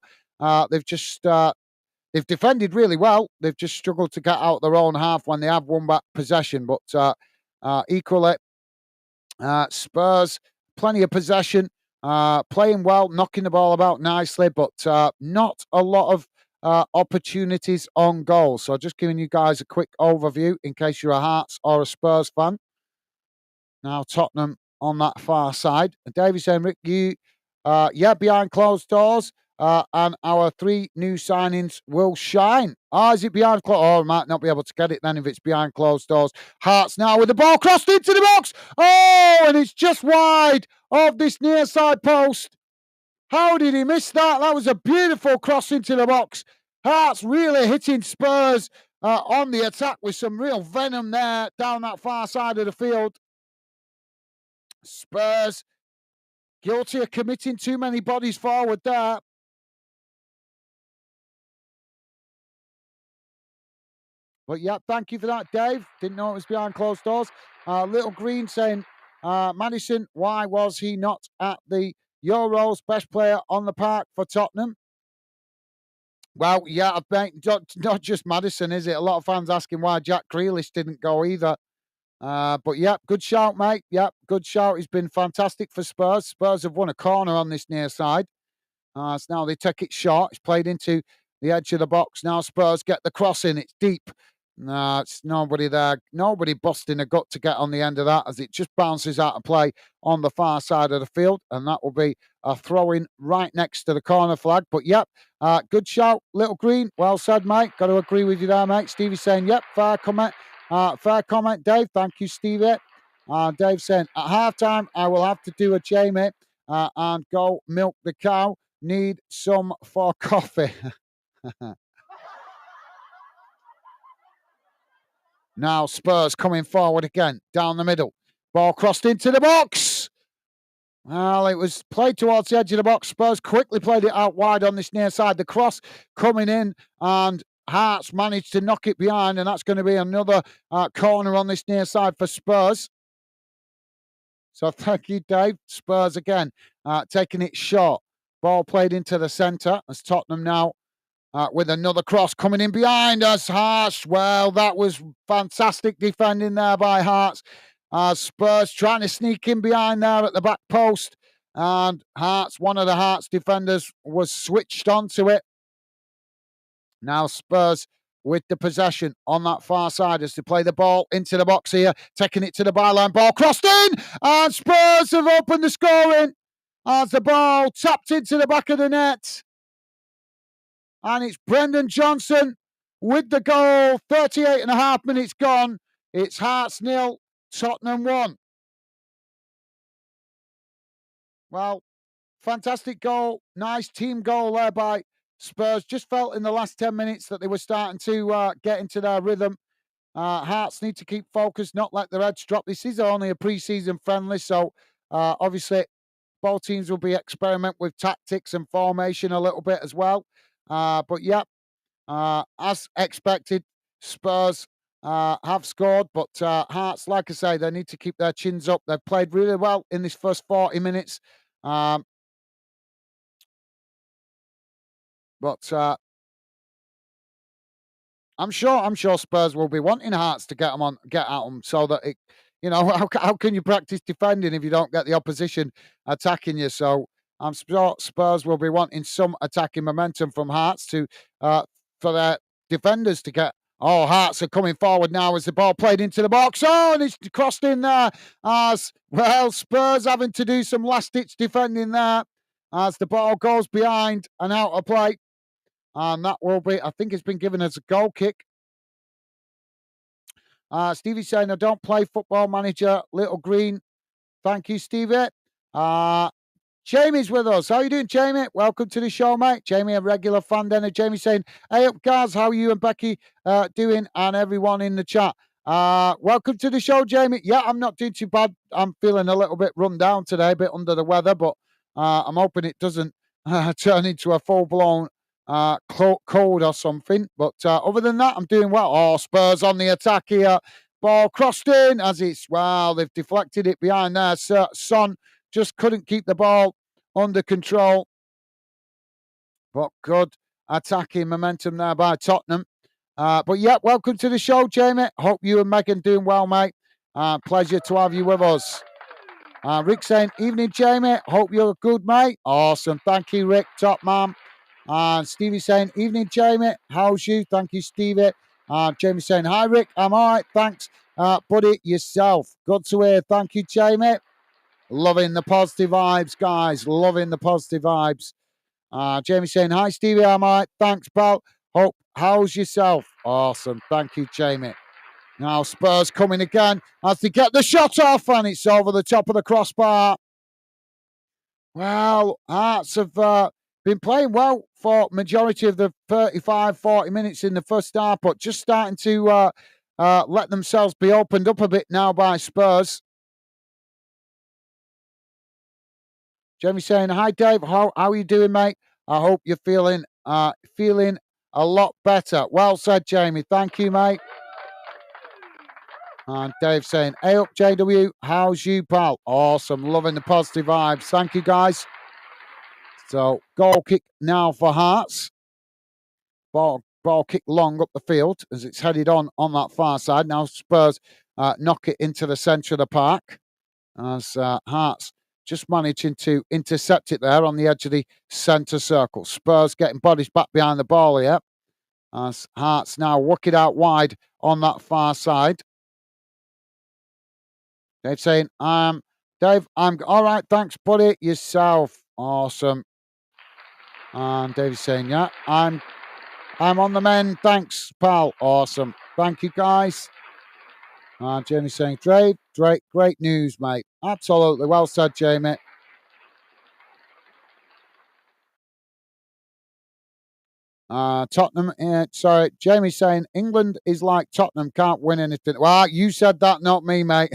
they've defended really well. They've just struggled to get out their own half when they have won back possession. But equally, Spurs plenty of possession. Playing well, knocking the ball about nicely, but not a lot of opportunities on goal. So just giving you guys a quick overview in case you're a Hearts or a Spurs fan. Now Tottenham on that far side. And Davey saying, Rick, behind closed doors. And our 3 new signings will shine. Is it behind closed? Oh, I might not be able to get it then if it's behind closed doors. Hearts now with the ball crossed into the box. Oh, and it's just wide of this near side post. How did he miss that? That was a beautiful cross into the box. Hearts really hitting Spurs on the attack with some real venom there down that far side of the field. Spurs guilty of committing too many bodies forward there. But yeah, thank you for that, Dave. Didn't know it was behind closed doors. Little Green saying, Maddison, why was he not at the Euros? Best player on the park for Tottenham. Well, yeah, I think not just Maddison, is it? A lot of fans asking why Jack Grealish didn't go either. But yeah, good shout, mate. Yeah, good shout. He's been fantastic for Spurs. Spurs have won a corner on this near side. So now they take it short. It's played into the edge of the box. Now Spurs get the cross in. It's deep. No, it's nobody there. Nobody busting a gut to get on the end of that as it just bounces out of play on the far side of the field. And that will be a throw-in right next to the corner flag. But yep, good shout, Little Green. Well said, mate. Got to agree with you there, mate. Stevie saying, yep, fair comment. Fair comment, Dave. Thank you, Stevie. Dave saying, at halftime, I will have to do a Jamie and go milk the cow. Need some for coffee. Now Spurs coming forward again, down the middle. Ball crossed into the box. Well, it was played towards the edge of the box. Spurs quickly played it out wide on this near side. The cross coming in and Hearts managed to knock it behind, and that's going to be another corner on this near side for Spurs. So thank you, Dave. Spurs again taking it short. Ball played into the centre as Tottenham now with another cross coming in behind us. Hearts, well, that was fantastic defending there by Hearts. Spurs trying to sneak in behind there at the back post. And Hearts, one of the Hearts defenders was switched onto it. Now Spurs with the possession on that far side as they play the ball into the box here, taking it to the byline. Ball crossed in, and Spurs have opened the scoring as the ball tapped into the back of the net. And it's Brendan Johnson with the goal. 38 and a half minutes gone. It's Hearts 0, Tottenham 1. Well, fantastic goal. Nice team goal there by Spurs. Just felt in the last 10 minutes that they were starting to get into their rhythm. Hearts need to keep focused, not let their heads drop. This is only a pre-season friendly, so obviously both teams will be experimenting with tactics and formation a little bit as well. But yeah, as expected, Spurs have scored, but Hearts, like I say, they need to keep their chins up. They've played really well in this first 40 minutes. But I'm sure Spurs will be wanting Hearts to get at them, so that it, how can you practice defending if you don't get the opposition attacking you? So I'm sure Spurs will be wanting some attacking momentum from Hearts to for their defenders to get. Oh, Hearts are coming forward now as the ball played into the box. Oh, and it's crossed in there as well. Spurs having to do some last-ditch defending there as the ball goes behind and out of play. And that will be, I think it's been given as a goal kick. Stevie's saying, I don't play Football Manager, Little Green. Thank you, Stevie. Jamie's with us. How you doing, Jamie? Welcome to the show, mate. Jamie, a regular fan then. Jamie saying, hey up, guys. How are you and Becky doing? And everyone in the chat. Welcome to the show, Jamie. Yeah, I'm not doing too bad. I'm feeling a little bit run down today, a bit under the weather, but I'm hoping it doesn't turn into a full-blown cold or something. But other than that, I'm doing well. Oh, Spurs on the attack here. Ball crossed in as it's, wow, they've deflected it behind there. Son just couldn't keep the ball under control. But good attacking momentum there by Tottenham. But yeah, welcome to the show, Jamie. Hope you and Megan doing well, mate. Pleasure to have you with us. Rick saying, evening, Jamie. Hope you're good, mate. Awesome. Thank you, Rick. Top man. And Stevie saying, evening, Jamie. How's you? Thank you, Stevie. Jamie saying, hi, Rick. I'm all right. Thanks, buddy. Yourself. Good to hear. Thank you, Jamie. Loving the positive vibes, guys. Loving the positive vibes. Jamie saying, hi, Stevie. I'm all right. Thanks, pal. Hope. How's yourself? Awesome. Thank you, Jamie. Now Spurs coming again as they get the shot off, and it's over the top of the crossbar. Well, Hearts have been playing well for majority of the 35, 40 minutes in the first half, but just starting to let themselves be opened up a bit now by Spurs. Jamie saying, hi, Dave. How are you doing, mate? I hope you're feeling a lot better. Well said, Jamie. Thank you, mate. And Dave saying, hey up, JW. How's you, pal? Awesome. Loving the positive vibes. Thank you, guys. So, goal kick now for Hearts. Ball kick long up the field as it's headed on that far side. Now Spurs knock it into the centre of the park as Hearts just managing to intercept it there on the edge of the centre circle. Spurs getting bodies back behind the ball here as Hearts now work it out wide on that far side. Dave saying, Dave, I'm all right, thanks, buddy. Yourself. Awesome. And Dave's saying, yeah, I'm on the mend. Thanks, pal. Awesome. Thank you, guys. And Jamie's saying, Dave, great news, mate. Absolutely. Well said, Jamie. Tottenham, sorry, Jamie's saying England is like Tottenham, can't win anything. Well, you said that, not me, mate.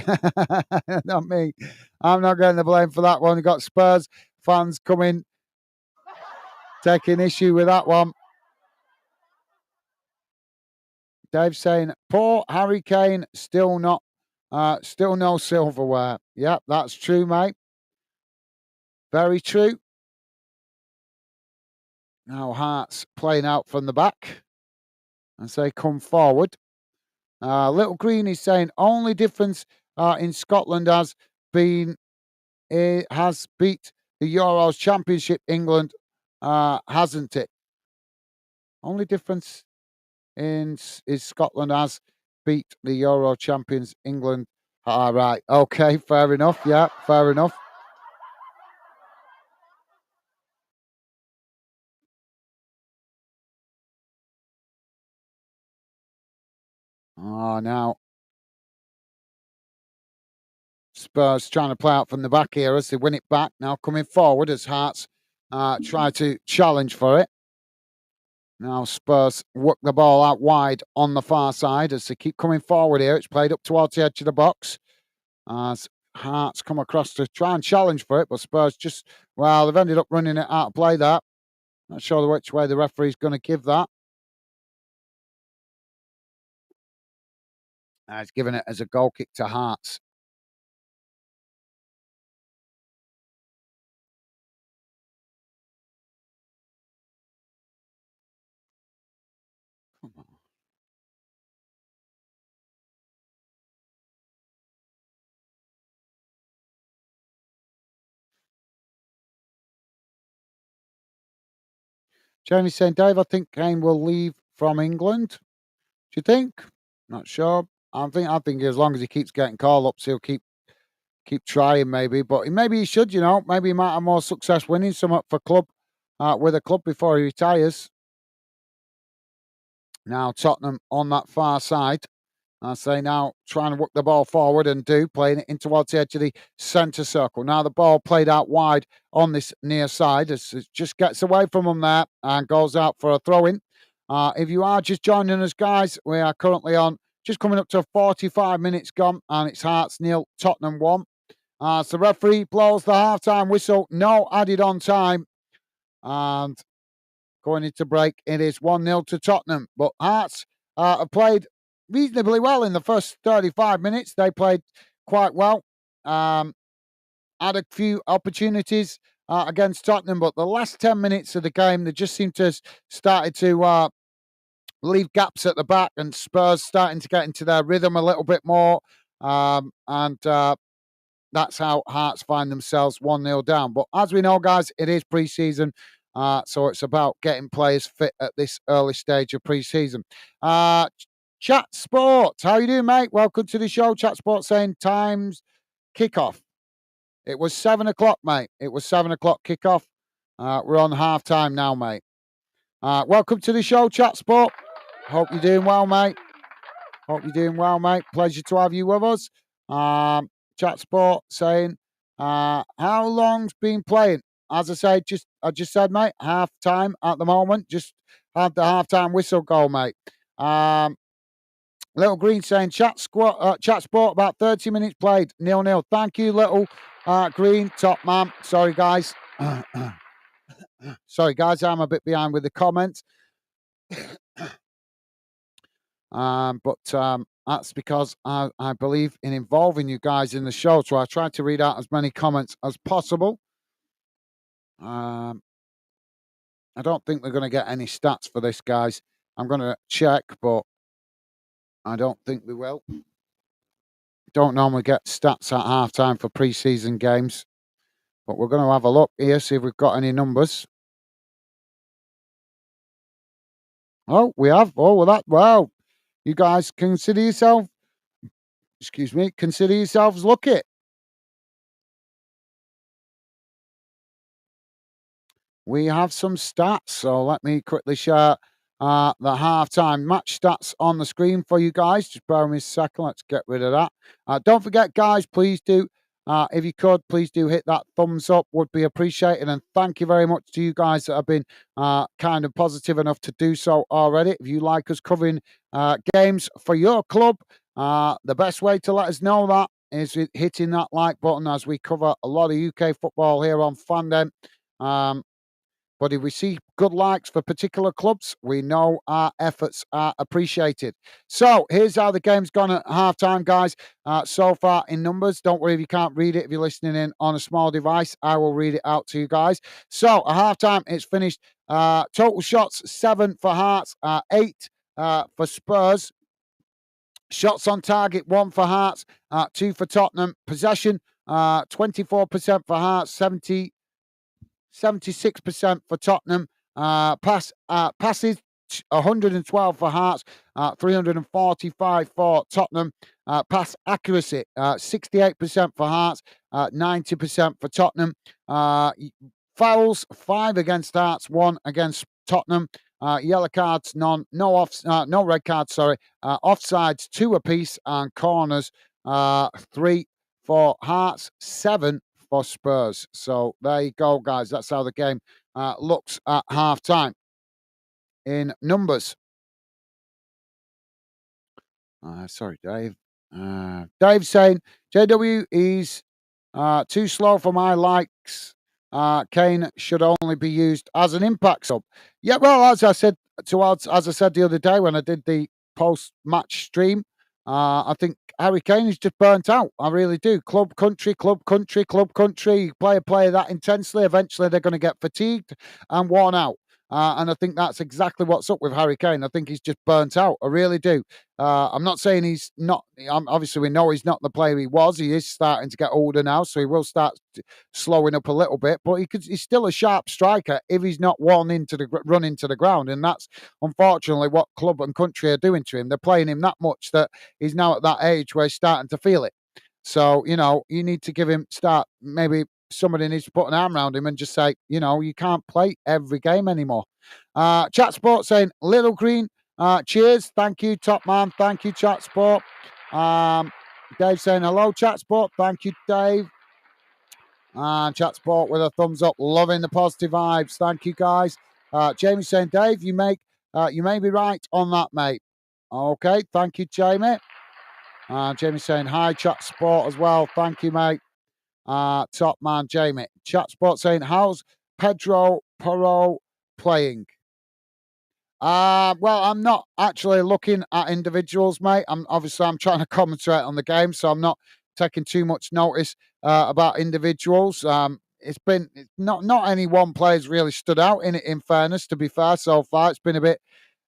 Not me. I'm not getting the blame for that one. You've got Spurs fans coming, taking issue with that one. Dave saying, poor Harry Kane, still no silverware. Yep, that's true, mate. Very true. Now Hearts playing out from the back as they come forward. Little Green is saying only difference in Scotland has beat the Euros Championship. England hasn't it? Only difference is Scotland has beat the Euro champions. England. All right. Okay. Fair enough. Yeah. Fair enough. Oh, now Spurs trying to play out from the back here as they win it back. Now coming forward as Hearts try to challenge for it. Now Spurs work the ball out wide on the far side as they keep coming forward here. It's played up towards the edge of the box as Hearts come across to try and challenge for it, but Spurs they've ended up running it out of play there. Not sure which way the referee's going to give that. He's giving it as a goal kick to Hearts. Come on. Jamie's saying, Dave, I think Kane will leave from England. Do you think? Not sure. I think as long as he keeps getting call ups, he'll keep trying maybe. But maybe he should, maybe he might have more success winning some up for club with a club before he retires. Now Tottenham on that far side. I say now trying to work the ball forward and playing it in towards the edge of the centre circle. Now the ball played out wide on this near side as it just gets away from them there and goes out for a throw-in. If you are just joining us, guys, we are currently on just coming up to 45 minutes gone and it's Hearts 0, Tottenham 1. So the referee blows the half-time whistle, no added on time. And going into break, it is 1-0 to Tottenham. But Hearts have played reasonably well in the first 35 minutes. They played quite well. Had a few opportunities against Tottenham, but the last 10 minutes of the game, they just seem to have started to leave gaps at the back, and Spurs starting to get into their rhythm a little bit more. And that's how Hearts find themselves 1-0 down. But as we know, guys, it is pre-season. So it's about getting players fit at this early stage of pre-season. Chat Sports, how you doing, mate? Welcome to the show. Chat Sports saying times kickoff. It was 7 o'clock, mate. It was 7 o'clock kickoff. We're on half time now, mate. Welcome to the show, Chat Sport. Hope you're doing well, mate. Hope you're doing well, mate. Pleasure to have you with us. Chat Sport saying, how long's been playing? As I just said, mate, half time at the moment. Just had the half time whistle go, mate. Little Green saying, chat Sport, about 30 minutes played, 0-0. Thank you, Little Green, top man. Sorry, guys. Sorry, guys, I'm a bit behind with the comments. But that's because I believe in involving you guys in the show. So I try to read out as many comments as possible. I don't think we're going to get any stats for this, guys. I'm going to check, but I don't think we will. Don't normally get stats at halftime for pre-season games. But we're going to have a look here, see if we've got any numbers. Oh, we have. Oh, well, wow. You guys consider yourselves lucky. We have some stats, so let me quickly share the halftime match stats on the screen for you guys. Just bear with me a second. Let's get rid of that. Don't forget, guys, please do, if you could, please do hit that thumbs up. Would be appreciated. And thank you very much to you guys that have been kind of positive enough to do so already. If you like us covering games for your club, the best way to let us know that is hitting that like button, as we cover a lot of UK football here on Fandom. But if we see good likes for particular clubs, we know our efforts are appreciated. So here's how the game's gone at halftime, guys. So far in numbers, don't worry if you can't read it. If you're listening in on a small device, I will read it out to you guys. So at halftime, it's finished. Total shots, 7 for Hearts, 8 for Spurs. Shots on target, 1 for Hearts, 2 for Tottenham. Possession, 24% for Hearts, 76% for Tottenham. Passes, 112 for Hearts, 345 for Tottenham. Pass accuracy, 68% for Hearts, 90% for Tottenham. Fouls, 5 against Hearts, 1 against Tottenham. Yellow cards, none. No red cards, sorry. Offsides, 2 apiece, and corners, 3 for Hearts, 7 for Spurs. So there you go, guys. That's how the game looks at half-time. In numbers. Sorry, Dave. Dave saying, JW is too slow for my likes. Kane should only be used as an impact sub. Yeah, well, as I said the other day when I did the post-match stream, I think Harry Kane is just burnt out. I really do. Club, country. You play a player that intensely, eventually they're going to get fatigued and worn out. And I think that's exactly what's up with Harry Kane. I think he's just burnt out. I really do. I'm not saying he's not. Obviously, we know he's not the player he was. He is starting to get older now, so he will start slowing up a little bit. But he's still a sharp striker if he's not run into the ground. And that's unfortunately what club and country are doing to him. They're playing him that much that he's now at that age where he's starting to feel it. So, you need to give him maybe somebody needs to put an arm around him and just say, you can't play every game anymore. Chat Sport saying, Little Green, cheers. Thank you, top man. Thank you, Chat Sport. Dave saying, hello, Chat Sport. Thank you, Dave. Chat Sport with a thumbs up. Loving the positive vibes. Thank you, guys. Jamie saying, Dave, you may be right on that, mate. Okay, thank you, Jamie. Jamie saying, hi, Chat Sport as well. Thank you, mate. Top man, Jamie. Chat Sport saying, how's Pedro Porro playing? Well, I'm not actually looking at individuals, mate. I'm trying to concentrate on the game, so I'm not taking too much notice about individuals. It's not any one player's really stood out in it. In fairness, to be fair, so far it's been a bit.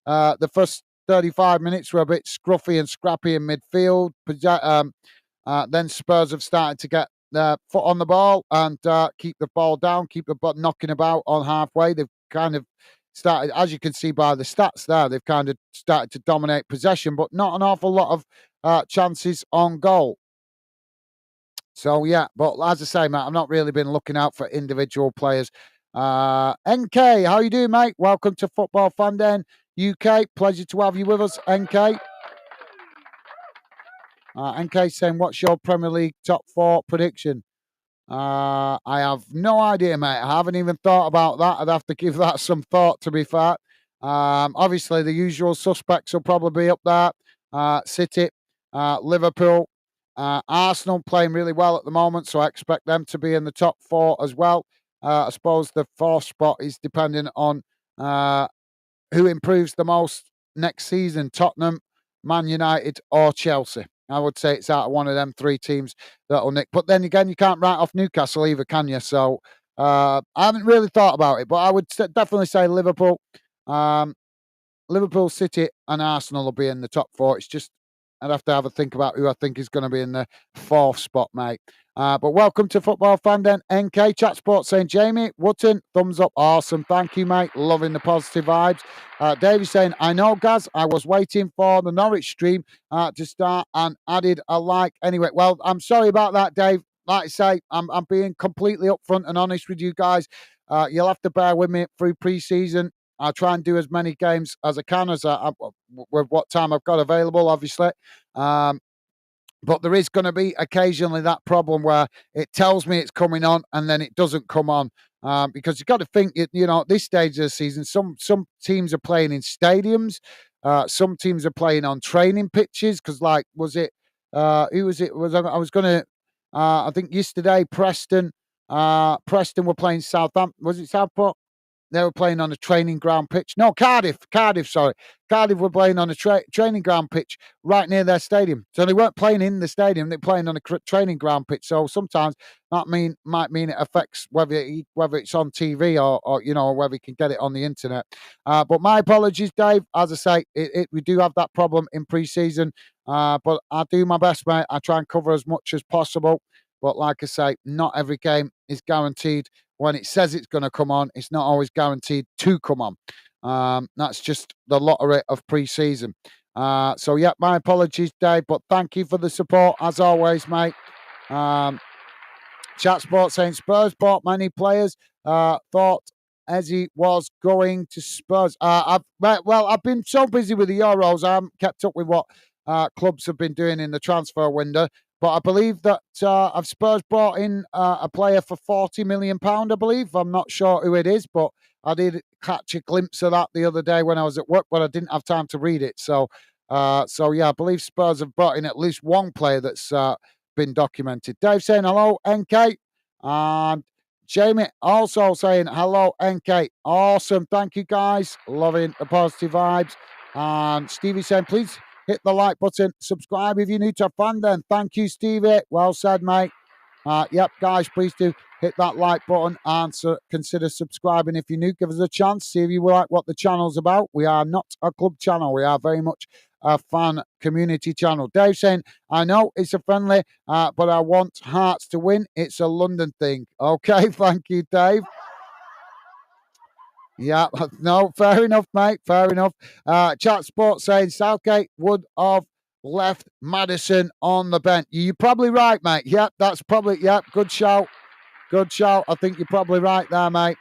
The first 35 minutes were a bit scruffy and scrappy in midfield. Then Spurs have started to get their foot on the ball and keep the ball down, keep the ball knocking about on halfway. They've kind of started, as you can see by the stats there, they've kind of started to dominate possession, but not an awful lot of chances on goal. So yeah, but as I say, mate, I've not really been looking out for individual players. NK, how you doing, mate? Welcome to Football Fan Den UK. Pleasure to have you with us, NK. NK saying, what's your Premier League top four prediction? I have no idea, mate. I haven't even thought about that. I'd have to give that some thought, to be fair. Obviously, the usual suspects will probably be up there. City, Liverpool, Arsenal playing really well at the moment, so I expect them to be in the top four as well. I suppose the fourth spot is depending on who improves the most next season, Tottenham, Man United, or Chelsea. I would say it's out of one of them three teams that'll nick. But then again, you can't write off Newcastle either, can you? So I haven't really thought about it, but I would definitely say Liverpool, Liverpool, City, and Arsenal will be in the top four. It's just I'd have to have a think about who I think is going to be in the fourth spot, mate. But welcome to Football Fan Den. NK Chat Sports saying, Jamie Wotton, thumbs up, awesome. Thank you, mate. Loving the positive vibes. Davey saying, I know, Gaz, I was waiting for the Norwich stream to start and added a like. Anyway, well, I'm sorry about that, Dave. Like I say, I'm being completely upfront and honest with you guys. You'll have to bear with me through pre-season. I'll try and do as many games as I can with what time I've got available, obviously. But there is going to be occasionally that problem where it tells me it's coming on and then it doesn't come on. Because you've got to think, at this stage of the season, some teams are playing in stadiums. Some teams are playing on training pitches. Because, who was it? I was going to, I think yesterday, Preston were playing Southampton. Was it Southport? They were playing on a training ground pitch. No, Cardiff, sorry. Cardiff were playing on a training ground pitch right near their stadium. So they weren't playing in the stadium, they're playing on a training ground pitch. So sometimes that might mean it affects whether it's on TV or whether you can get it on the internet. But my apologies, Dave. As I say, we do have that problem in pre-season. But I do my best, mate. I try and cover as much as possible. But like I say, not every game is guaranteed. When it says it's going to come on, it's not always guaranteed to come on. That's just the lottery of pre-season. So, yeah, my apologies, Dave, but thank you for the support, as always, mate. Chat Sports saying Spurs bought many players. Thought Ezzy was going to Spurs. I've been so busy with the Euros, I haven't kept up with what clubs have been doing in the transfer window. But I believe that I've Spurs brought in a player for £40 million, I believe. I'm not sure who it is, but I did catch a glimpse of that the other day when I was at work, but I didn't have time to read it. So yeah, I believe Spurs have brought in at least one player that's been documented. Dave saying hello, NK. And Jamie also saying hello, NK. Awesome. Thank you, guys. Loving the positive vibes. And Stevie saying, please hit the like button. Subscribe if you're new to Fan Den. Thank you, Stevie. Well said, mate. Yep, guys, please do hit that like button and consider subscribing if you're new. Give us a chance. See if you like what the channel's about. We are not a club channel. We are very much a fan community channel. Dave saying, I know it's a friendly, but I want Hearts to win. It's a London thing. Okay, thank you, Dave. Yeah, no, fair enough, mate. Fair enough. Chat Sports saying Southgate would have left Maddison on the bench. You're probably right, mate. Yep, good shout. Good shout. I think you're probably right there, mate.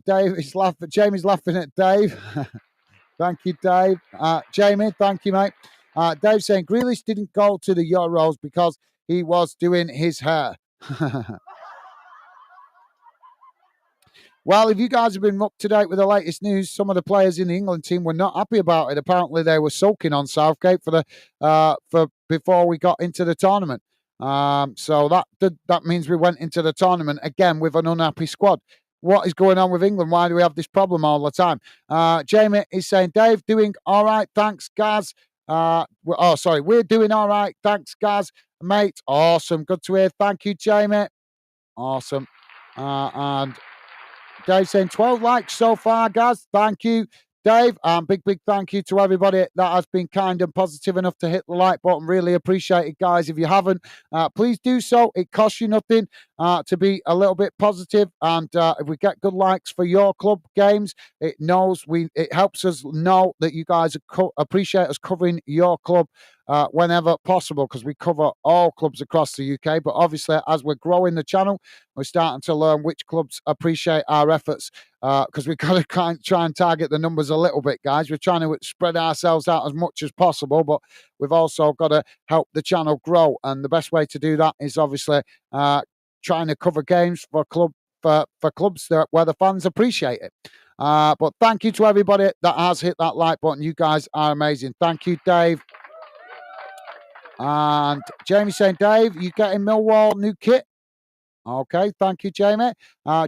Dave is laughing. Jamie's laughing at Dave. Thank you, Dave. Jamie, thank you, mate. Dave saying Grealish didn't go to the Euros because he was doing his hair. Well, if you guys have been up to date with the latest news, some of the players in the England team were not happy about it. Apparently, they were sulking on Southgate for before we got into the tournament. So that means we went into the tournament again with an unhappy squad. What is going on with England? Why do we have this problem all the time? Jamie is saying, Dave, doing all right. Thanks, Gaz. We're doing all right. Thanks, Gaz. Mate, awesome. Good to hear. Thank you, Jamie. Awesome. And Dave saying 12 likes so far, guys. Thank you. Dave, big thank you to everybody that has been kind and positive enough to hit the like button. Really appreciate it, guys. If you haven't, please do so. It costs you nothing to be a little bit positive, and if we get good likes for your club games, it helps us know that you guys appreciate us covering your club whenever possible, because we cover all clubs across the UK. But obviously, as we're growing the channel, we're starting to learn which clubs appreciate our efforts, because we've got to try and target the numbers a little bit, guys. We're trying to spread ourselves out as much as possible, but we've also got to help the channel grow. And the best way to do that is obviously trying to cover games for clubs where the fans appreciate it. But thank you to everybody that has hit that like button. You guys are amazing. Thank you, Dave. And Jamie saying, Dave, you getting Millwall new kit? Okay, thank you, Jamie.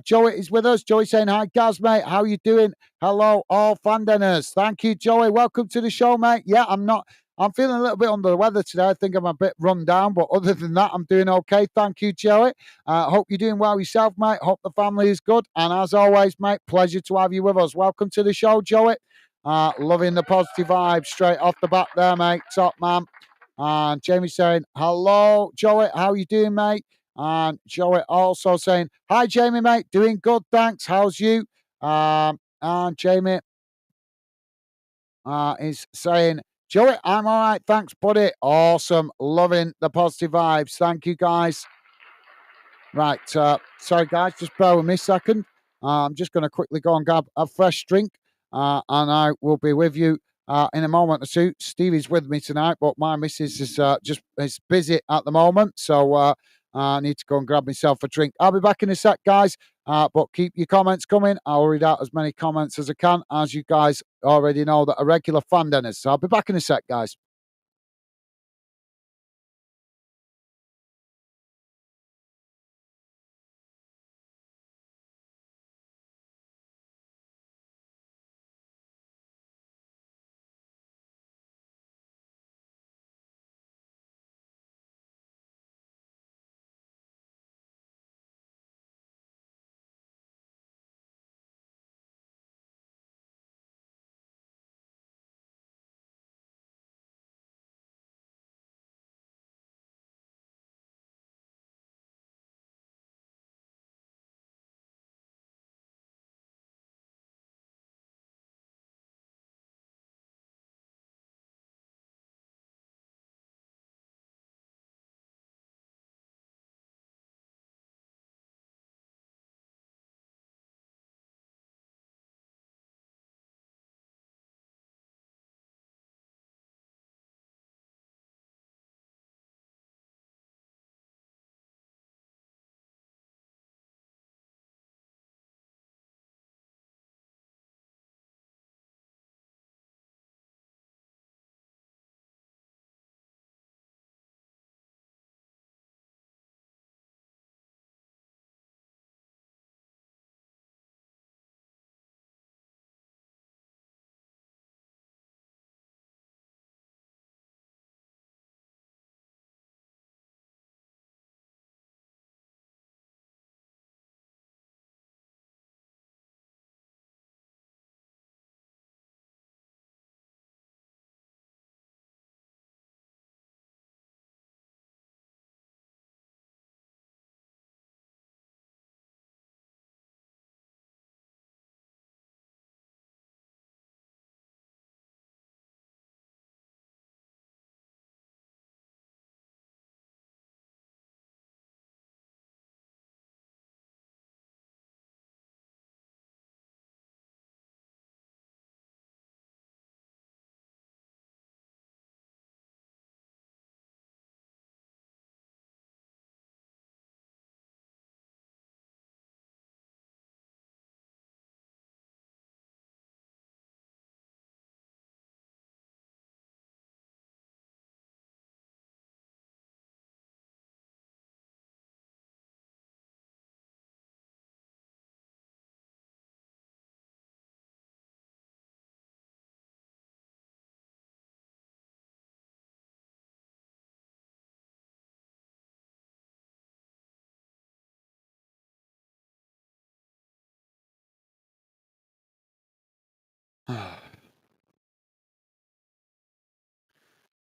Joey is with us. Joey saying, hi, Gaz, mate. How you doing? Hello, all fandeners. Thank you, Joey. Welcome to the show, mate. Yeah, I'm feeling a little bit under the weather today. I think I'm a bit run down, but other than that, I'm doing okay. Thank you, Joey. Hope you're doing well yourself, mate. Hope the family is good. And as always, mate, pleasure to have you with us. Welcome to the show, Joey. Loving the positive vibe straight off the bat there, mate. Top man. And Jamie saying, hello, Joey. How you doing, mate? And Joey also saying, hi, Jamie, mate. Doing good, thanks. How's you? And Jamie is saying, Joey, I'm all right. Thanks, buddy. Awesome. Loving the positive vibes. Thank you, guys. Right. Sorry, guys. Just bear with me a second. I'm just going to quickly go and grab a fresh drink, and I will be with you in a moment or two. Stevie's with me tonight, but my missus is busy at the moment, so I need to go and grab myself a drink. I'll be back in a sec, guys. But keep your comments coming. I'll read out as many comments as I can, as you guys already know that are regular fan dinners. So I'll be back in a sec, guys.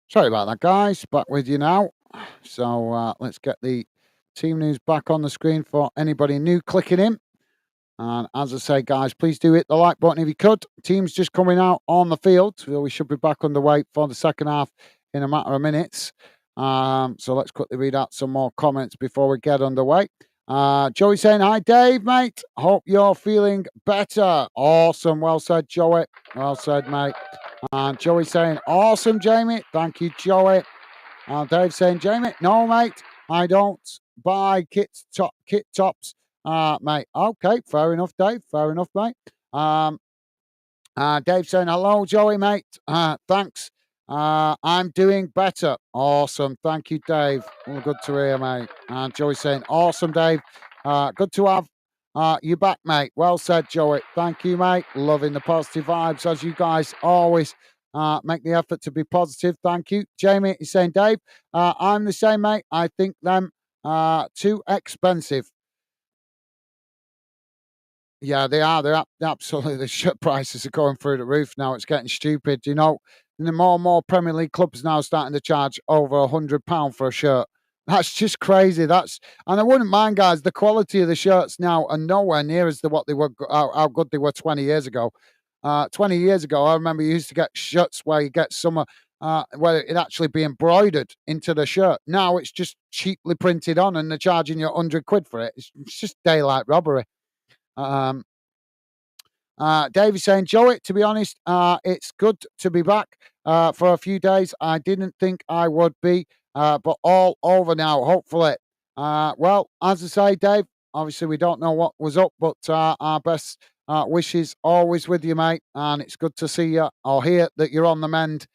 Sorry about that, guys. Back with you now. So let's get the team news back on the screen for anybody new clicking in. And as I say, guys, please do hit the like button if you could. Team's just coming out on the field. So we should be back underway for the second half in a matter of minutes. So let's quickly read out some more comments before we get underway. Joey saying, hi, Dave, mate. Hope you're feeling better. Awesome. Well said, Joey. Well said, mate. And Joey saying, awesome, Jamie. Thank you, Joey. Dave saying, Jamie, no, mate, I don't buy kit tops, mate. Okay, fair enough, Dave. Fair enough, mate. Dave saying, hello, Joey, mate. Thanks. I'm doing better. Awesome. Thank you, Dave. Well, good to hear, mate. And Joey saying, awesome, Dave. Good to have you back, mate. Well said, Joey. Thank you, mate. Loving the positive vibes as you guys always make the effort to be positive. Thank you. Jamie is saying, Dave, I'm the same, mate. I think them too expensive. Yeah, they are. Absolutely. The shirt prices are going through the roof now. It's getting stupid. You know, and the more and more Premier League clubs now starting to charge over £100 for a shirt. That's just crazy. And I wouldn't mind, guys. The quality of the shirts now are nowhere near as to what they were, how good they were 20 years ago. 20 years ago, I remember you used to get shirts where you get some, where it actually be embroidered into the shirt. Now it's just cheaply printed on, and they're charging you £100 for it. It's just daylight robbery. Um, Dave is saying, Joey, to be honest, it's good to be back for a few days. I didn't think I would be, but all over now, hopefully. Well, as I say, Dave, obviously we don't know what was up, but our best wishes always with you, mate. And it's good to see you or hear that you're on the mend.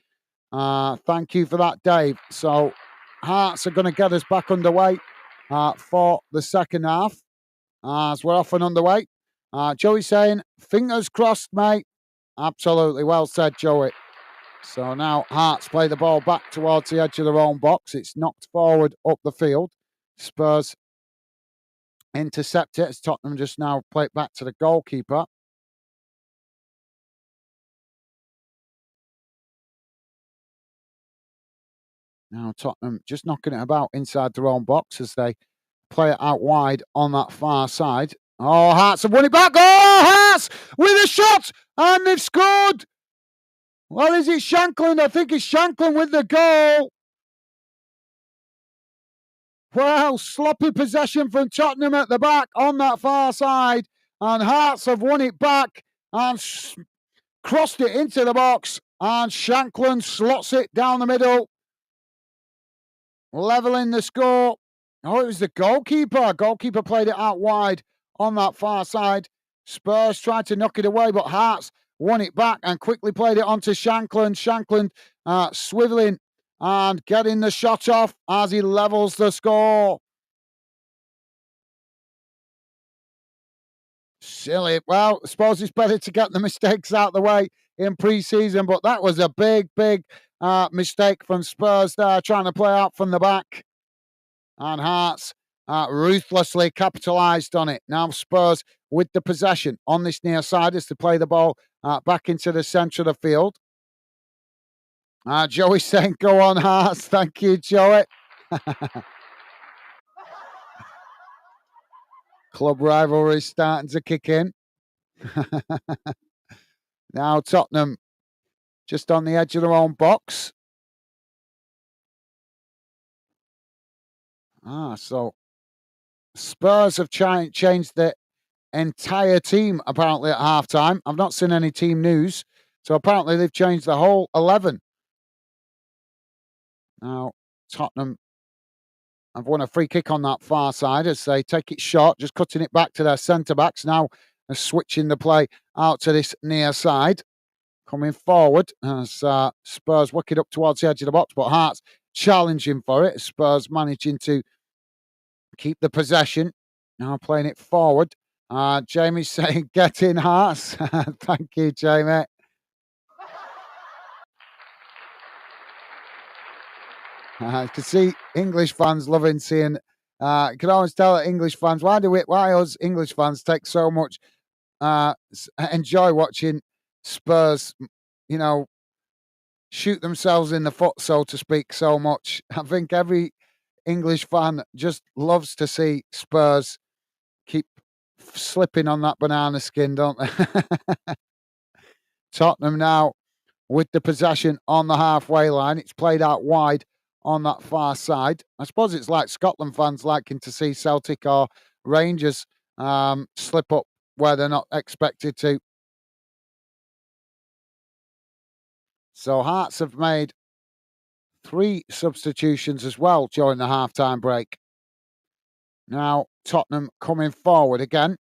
Thank you for that, Dave. So Hearts are going to get us back underway for the second half as we're off and underway. Joey's saying, fingers crossed, mate. Absolutely. Well said, Joey. So now Hearts play the ball back towards the edge of their own box. It's knocked forward up the field. Spurs intercept it as Tottenham just now play it back to the goalkeeper. Now Tottenham just knocking it about inside their own box as they play it out wide on that far side. Oh, Hearts have won it back. Oh, Hearts with a shot, and they've scored. Well, is it Shanklin? I think it's Shanklin with the goal. Well, sloppy possession from Tottenham at the back on that far side, and Hearts have won it back and crossed it into the box, and Shanklin slots it down the middle, leveling the score. Oh, it was the goalkeeper. Goalkeeper played it out wide on that far side. Spurs tried to knock it away, but Hearts won it back and quickly played it onto Shanklin. Shanklin swiveling and getting the shot off as he levels the score. Silly. Well, I suppose it's better to get the mistakes out of the way in pre-season, but that was a big mistake from Spurs there, trying to play out from the back. And Hearts ruthlessly capitalised on it. Now Spurs with the possession on this near side as to play the ball back into the centre of the field. Joey saying, go on, Hearts. Thank you, Joey. Club rivalry starting to kick in. Now Tottenham just on the edge of their own box. So Spurs have changed the entire team apparently at halftime. I've not seen any team news. So apparently they've changed the whole 11. Now Tottenham have won a free kick on that far side as they take it short, just cutting it back to their centre-backs. Now they're switching the play out to this near side. Coming forward as Spurs work it up towards the edge of the box, but Hearts challenging for it. Spurs managing to keep the possession. Now playing it forward. Jamie's saying, get in, Hearts. Thank you, Jamie. I can see English fans loving seeing. You can always tell that English fans. Why us English fans take so much enjoy watching Spurs? You know, shoot themselves in the foot, so to speak, so much. I think every English fan just loves to see Spurs keep slipping on that banana skin, don't they? Tottenham now with the possession on the halfway line. It's played out wide on that far side. I suppose it's like Scotland fans liking to see Celtic or Rangers slip up where they're not expected to. So Hearts have made 3 substitutions as well during the half-time break. Now Tottenham coming forward again,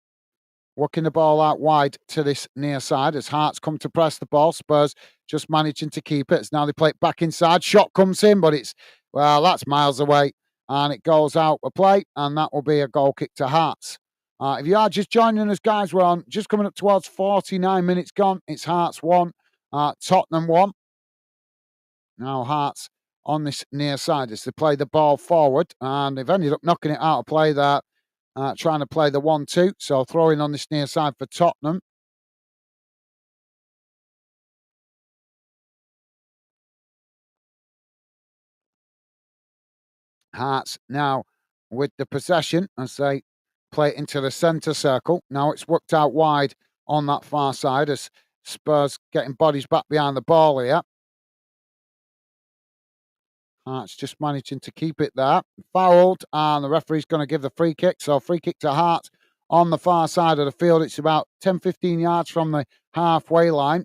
working the ball out wide to this near side as Hearts come to press the ball. Spurs just managing to keep it. As now they play it back inside. Shot comes in, but that's miles away. And it goes out of play, and that will be a goal kick to Hearts. If you are just joining us, guys, we're on just coming up towards 49 minutes gone. It's Hearts 1, Tottenham 1. Now Hearts on this near side as they play the ball forward, and they've ended up knocking it out of play there, trying to play the 1-2. So throwing on this near side for Tottenham. Hearts now with the possession as they play it into the centre circle. Now it's worked out wide on that far side as Spurs getting bodies back behind the ball here. Hearts just managing to keep it there. Fouled, and the referee's going to give the free kick. So free kick to Hearts on the far side of the field. It's about 10-15 yards from the halfway line.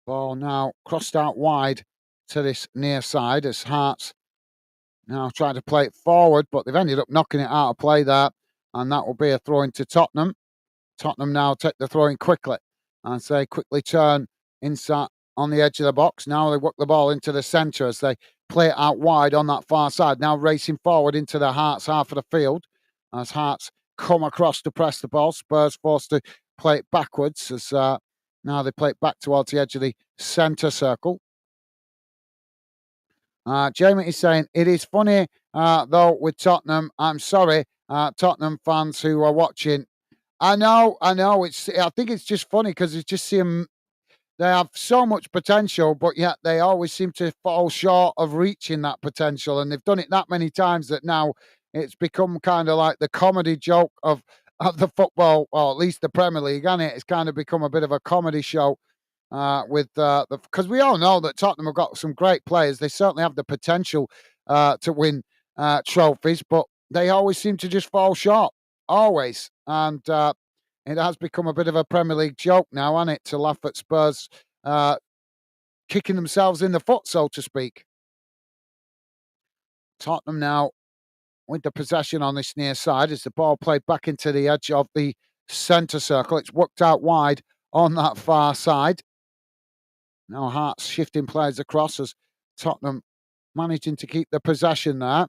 Ball now crossed out wide to this near side as Hearts now trying to play it forward, but they've ended up knocking it out of play there, and that will be a throw into Tottenham. Tottenham now take the throw in quickly and say quickly turn inside on the edge of the box. Now they work the ball into the centre as they play it out wide on that far side. Now racing forward into the Hearts half of the field as Hearts come across to press the ball. Spurs forced to play it backwards as now they play it back towards the edge of the centre circle. Jamie is saying, it is funny, though, with Tottenham. I'm sorry, Tottenham fans who are watching. I know. I think it's just funny because it's just seem they have so much potential, but yet they always seem to fall short of reaching that potential. And they've done it that many times that now it's become kind of like the comedy joke of the football, or at least the Premier League, and it's kind of become a bit of a comedy show. Because we all know that Tottenham have got some great players. They certainly have the potential to win trophies, but they always seem to just fall short, always. And it has become a bit of a Premier League joke now, hasn't it, to laugh at Spurs kicking themselves in the foot, so to speak. Tottenham now with the possession on this near side as the ball played back into the edge of the centre circle. It's worked out wide on that far side. Now Hearts shifting players across as Tottenham managing to keep the possession there.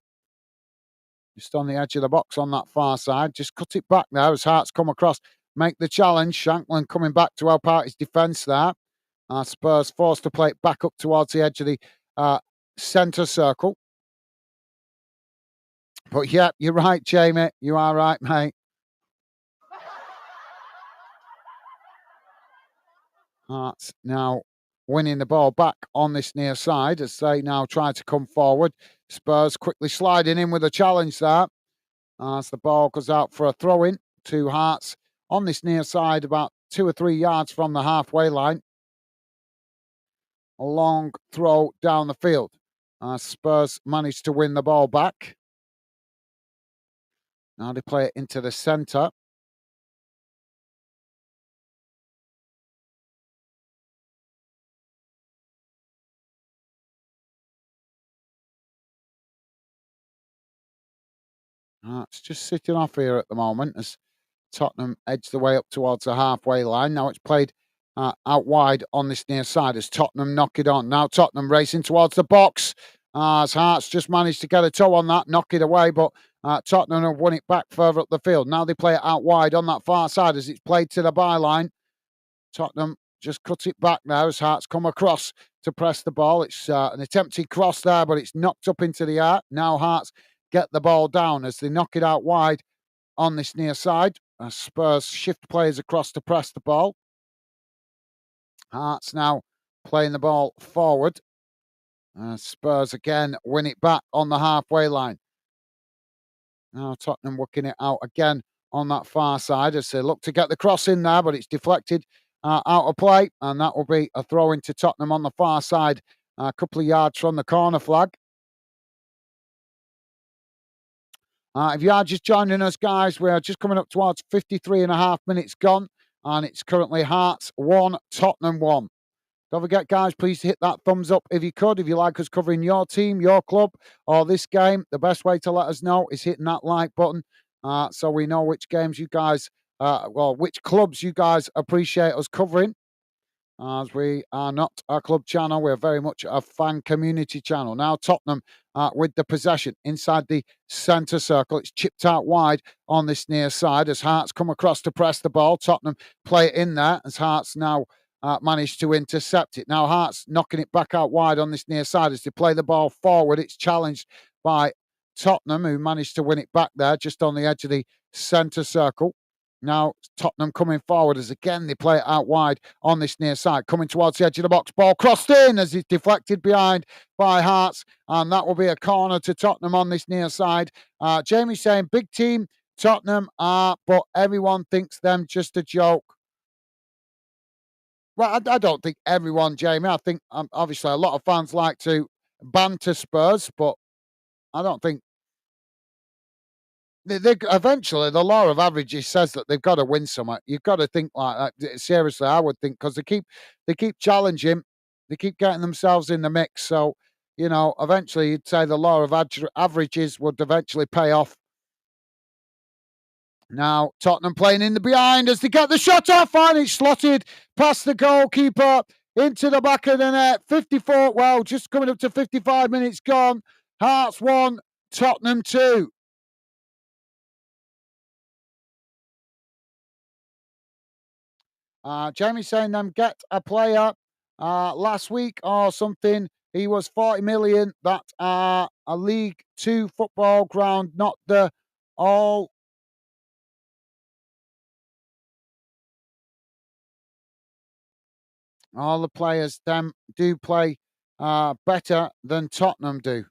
Just on the edge of the box on that far side. Just cut it back now as Hearts come across, make the challenge. Shankland coming back to help out his defence there. Spurs forced to play it back up towards the edge of the centre circle. But yeah, you're right, Jamie. You are right, mate. Hearts now winning the ball back on this near side as they now try to come forward. Spurs quickly sliding in with a challenge there as the ball goes out for a throw-in to Hearts on this near side about 2 or 3 yards from the halfway line. A long throw down the field. Spurs managed to win the ball back. Now they play it into the centre. It's just sitting off here at the moment as Tottenham edge the way up towards the halfway line. Now it's played out wide on this near side as Tottenham knock it on. Now Tottenham racing towards the box as Hearts just managed to get a toe on that, knock it away, but Tottenham have won it back further up the field. Now they play it out wide on that far side as it's played to the byline. Tottenham just cut it back now as Hearts come across to press the ball. It's an attempted cross there, but it's knocked up into the air. Now Hearts get the ball down as they knock it out wide on this near side. Spurs shift players across to press the ball. Hearts now playing the ball forward. Spurs again win it back on the halfway line. Now Tottenham working it out again on that far side as they look to get the cross in there, but it's deflected out of play, and that will be a throw into Tottenham on the far side, a couple of yards from the corner flag. If you are just joining us, guys, we're just coming up towards 53 and a half minutes gone, and it's currently Hearts 1, Tottenham 1. Don't forget, guys, please hit that thumbs up if you could. If you like us covering your team, your club, or this game, the best way to let us know is hitting that like button so we know which games you guys, which clubs you guys appreciate us covering. As we are not a club channel, we're very much a fan community channel. Now Tottenham with the possession inside the centre circle. It's chipped out wide on this near side as Hearts come across to press the ball. Tottenham play it in there as Hearts now managed to intercept it. Now Hearts knocking it back out wide on this near side as they play the ball forward. It's challenged by Tottenham, who managed to win it back there just on the edge of the centre circle. Now Tottenham coming forward as again they play it out wide on this near side, coming towards the edge of the box. Ball crossed in as it's deflected behind by Hearts, and that will be a corner to Tottenham on this near side. Jamie saying big team Tottenham are, but everyone thinks them just a joke. Well, I don't think everyone, Jamie. I think obviously a lot of fans like to banter Spurs, but I don't think they eventually the law of averages says that they've got to win something. You've got to think like that. Seriously, I would think because they keep challenging, they keep getting themselves in the mix. So eventually you'd say the law of averages would eventually pay off. Now Tottenham playing in the behind as they get the shot off, and it's slotted past the goalkeeper into the back of the net. 54, well, just coming up to 55 minutes gone. Hearts 1, Tottenham 2. Jamie saying them get a player last week or something. He was 40 million. That a League 2 football ground, not the all the players them do play better than Tottenham do.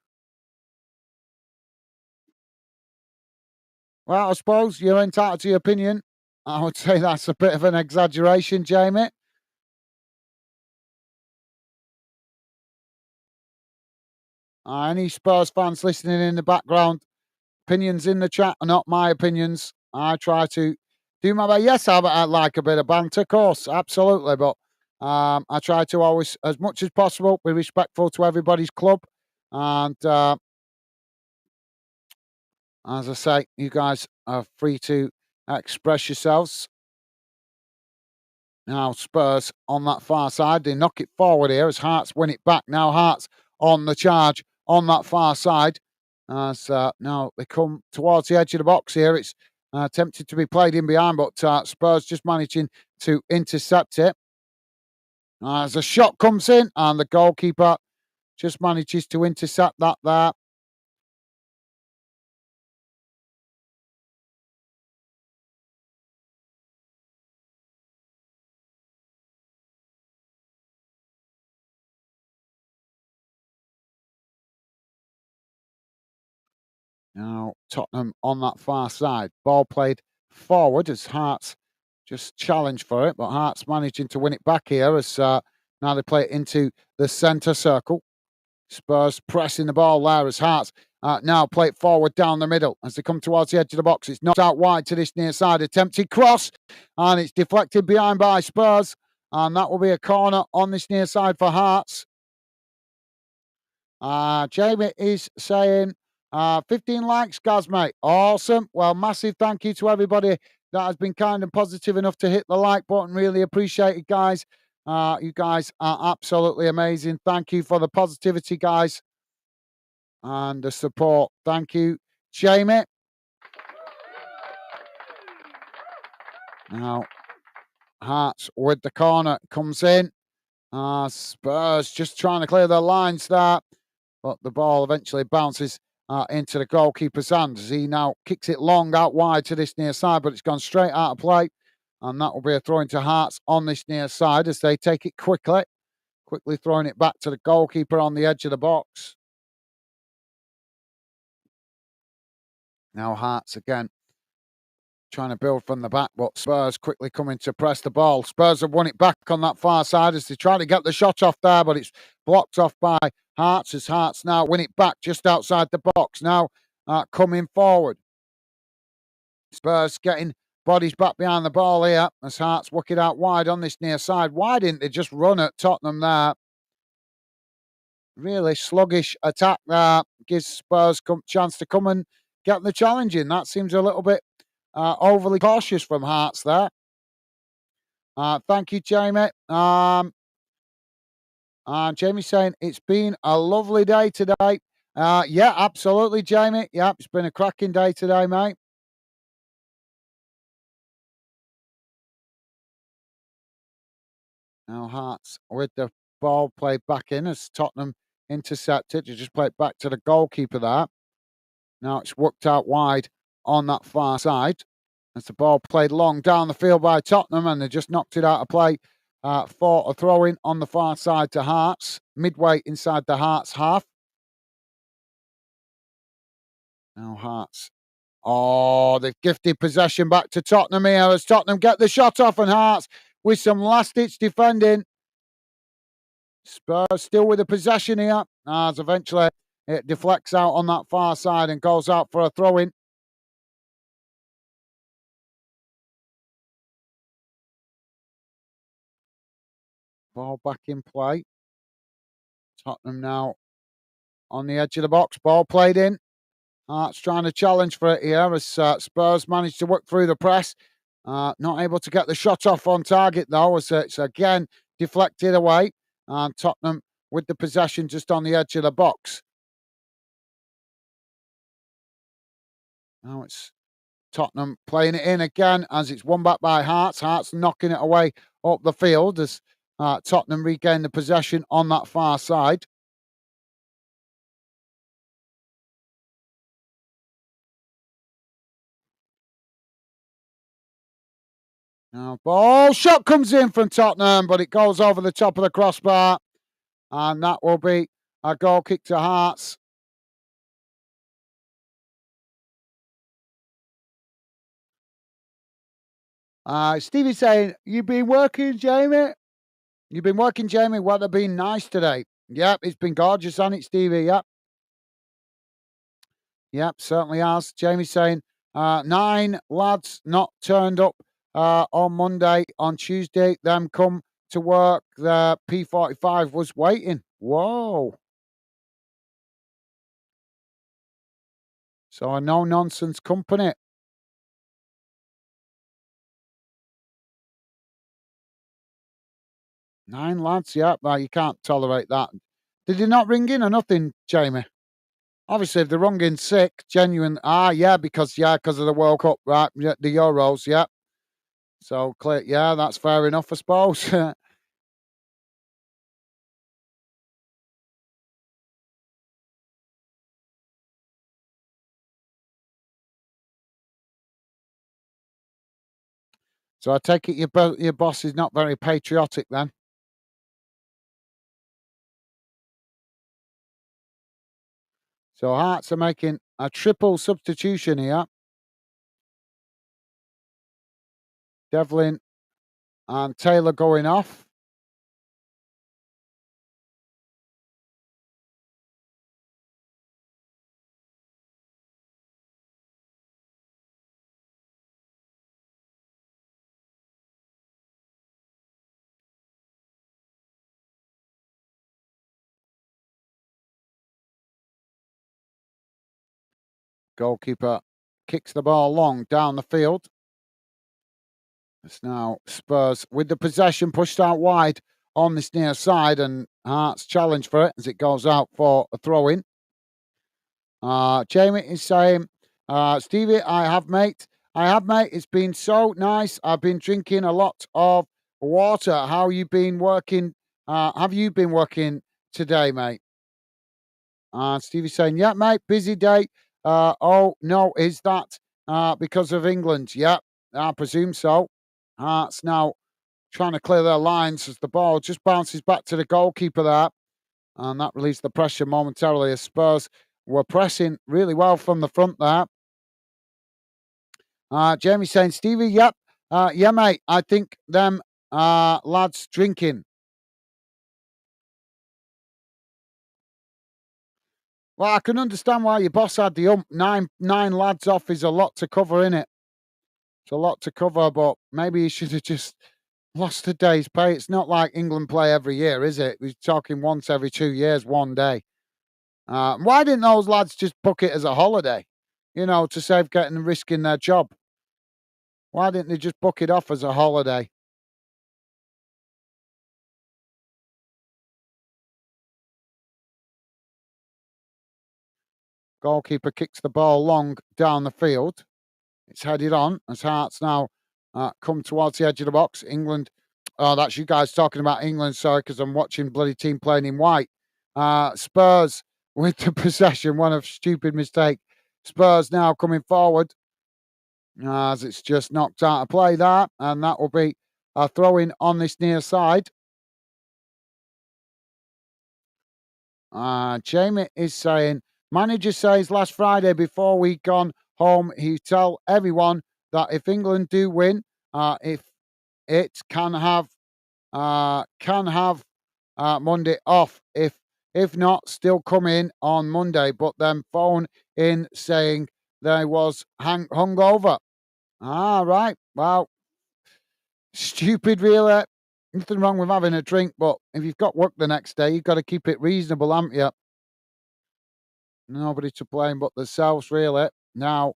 Well, I suppose you're entitled to your opinion. I would say that's a bit of an exaggeration, Jamie. Any Spurs fans listening in the background, opinions in the chat are not my opinions. I try to do my best. Yes, I like a bit of banter, of course, absolutely. But I try to always, as much as possible, be respectful to everybody's club. And as I say, you guys are free to express yourselves. Now Spurs on that far side, they knock it forward here as Hearts win it back. Now Hearts on the charge on that far side. As now they come towards the edge of the box here. It's attempted to be played in behind, but Spurs just managing to intercept it. As a shot comes in, and the goalkeeper just manages to intercept that there. Now Tottenham on that far side. Ball played forward as Hearts just challenged for it, but Hearts managing to win it back here as now they play it into the centre circle. Spurs pressing the ball there as Hearts now play it forward down the middle as they come towards the edge of the box. It's knocked out wide to this near side. Attempted cross, and it's deflected behind by Spurs, and that will be a corner on this near side for Hearts. Jamie is saying 15 likes, Gaz, mate. Awesome. Well, massive thank you to everybody that has been kind and positive enough to hit the like button. Really appreciate it, guys. You guys are absolutely amazing. Thank you for the positivity, guys, and the support. Thank you, Jamie. Now, Hearts with the corner comes in. Spurs just trying to clear their lines there, but the ball eventually bounces into the goalkeeper's hands as he now kicks it long out wide to this near side, but it's gone straight out of play. And that will be a throw into Hearts on this near side as they take it quickly throwing it back to the goalkeeper on the edge of the box. Now Hearts again trying to build from the back, but Spurs quickly coming to press the ball. Spurs have won it back on that far side as they try to get the shot off there, but it's blocked off by Hearts as Hearts now win it back just outside the box. Now coming forward. Spurs getting bodies back behind the ball here as Hearts work it out wide on this near side. Why didn't they just run at Tottenham there? Really sluggish attack there. Gives Spurs chance to come and get the challenge in. That seems a little bit overly cautious from Hearts there. Thank you, Jamie. Jamie's saying, it's been a lovely day today. Yeah, absolutely, Jamie. Yeah, it's been a cracking day today, mate. Now Hearts with the ball played back in as Tottenham intercepted. You just play it back to the goalkeeper there. Now it's worked out wide on that far side as the ball played long down the field by Tottenham, and they just knocked it out of play for a throw-in on the far side to Hearts, midway inside the Hearts half. Now Hearts. Oh, they've gifted possession back to Tottenham here as Tottenham get the shot off, and Hearts with some last-ditch defending. Spurs still with the possession here as eventually it deflects out on that far side and goes out for a throw-in. Ball back in play. Tottenham now on the edge of the box. Ball played in. Hearts trying to challenge for it here as Spurs managed to work through the press. Not able to get the shot off on target though as it's again deflected away. And Tottenham with the possession just on the edge of the box. Now it's Tottenham playing it in again as it's won back by Hearts. Hearts knocking it away up the field as Tottenham regain the possession on that far side. Now ball shot comes in from Tottenham, but it goes over the top of the crossbar. And that will be a goal kick to Hearts. Stevie's saying, you've been working, Jamie? You've been working, Jamie? Weather been nice today. Yep, it's been gorgeous, hasn't it, Stevie? Yep. Yep, certainly has. Jamie's saying, 9 lads not turned up on Monday. On Tuesday, them come to work. The P45 was waiting. Whoa. So a no-nonsense company. Nine lads, yeah, well, you can't tolerate that. Did they not ring in or nothing, Jamie? Obviously, if they're rung in sick, genuine. Because of the World Cup, right? Yeah, the Euros, yeah. So, clear, yeah, that's fair enough, I suppose. So, I take it your boss is not very patriotic then. So, Hearts are making a triple substitution here. Devlin and Taylor going off. Goalkeeper kicks the ball long down the field. It's now Spurs with the possession pushed out wide on this near side, and Hearts challenge for it as it goes out for a throw in. Jamie is saying, Stevie, I have, mate. It's been so nice. I've been drinking a lot of water. How you been working? Have you been working today, mate? Stevie's saying, yeah, mate, busy day. Oh, no, is that because of England? Yeah, I presume so. Hearts now trying to clear their lines as the ball just bounces back to the goalkeeper there. And that released the pressure momentarily as Spurs were pressing really well from the front there. Jamie saying, Stevie, yep. Yeah, mate, I think them lads drinking. Well, I can understand why your boss had the nine lads off is a lot to cover, in it. It's a lot to cover, but maybe he should have just lost a day's pay. It's not like England play every year, is it? We're talking once every 2 years, one day. Why didn't those lads just book it as a holiday? You know, to save getting risking their job. Why didn't they just book it off as a holiday? Goalkeeper kicks the ball long down the field. It's headed on as Hearts now come towards the edge of the box. England. Oh, that's you guys talking about England. Sorry, because I'm watching bloody team playing in white. Spurs with the possession. One of stupid mistake. Spurs now coming forward as it's just knocked out of play there, and that will be a throw in on this near side. Jamie is saying, manager says last Friday before we gone home, he tell everyone that if England do win, if it can have Monday off. If not, still come in on Monday. But then phone in saying they was hungover. Right. Well, stupid, really. Nothing wrong with having a drink, but if you've got work the next day, you've got to keep it reasonable, haven't you? Nobody to blame but themselves, really. Now,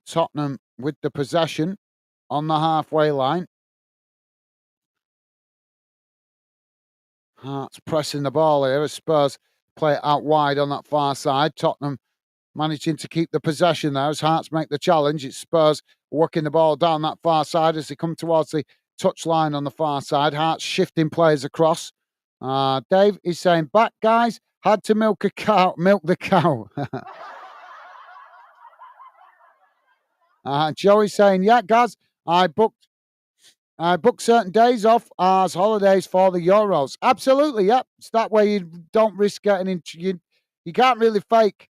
Tottenham with the possession on the halfway line. Hearts pressing the ball here as Spurs play it out wide on that far side. Tottenham managing to keep the possession there as Hearts make the challenge. It's Spurs working the ball down that far side as they come towards the touchline on the far side. Hearts shifting players across. Dave is saying, back guys, had to milk the cow. Joey's saying, yeah, guys, I booked certain days off as holidays for the Euros. Absolutely, yep. It's that way you don't risk getting into you can't really fake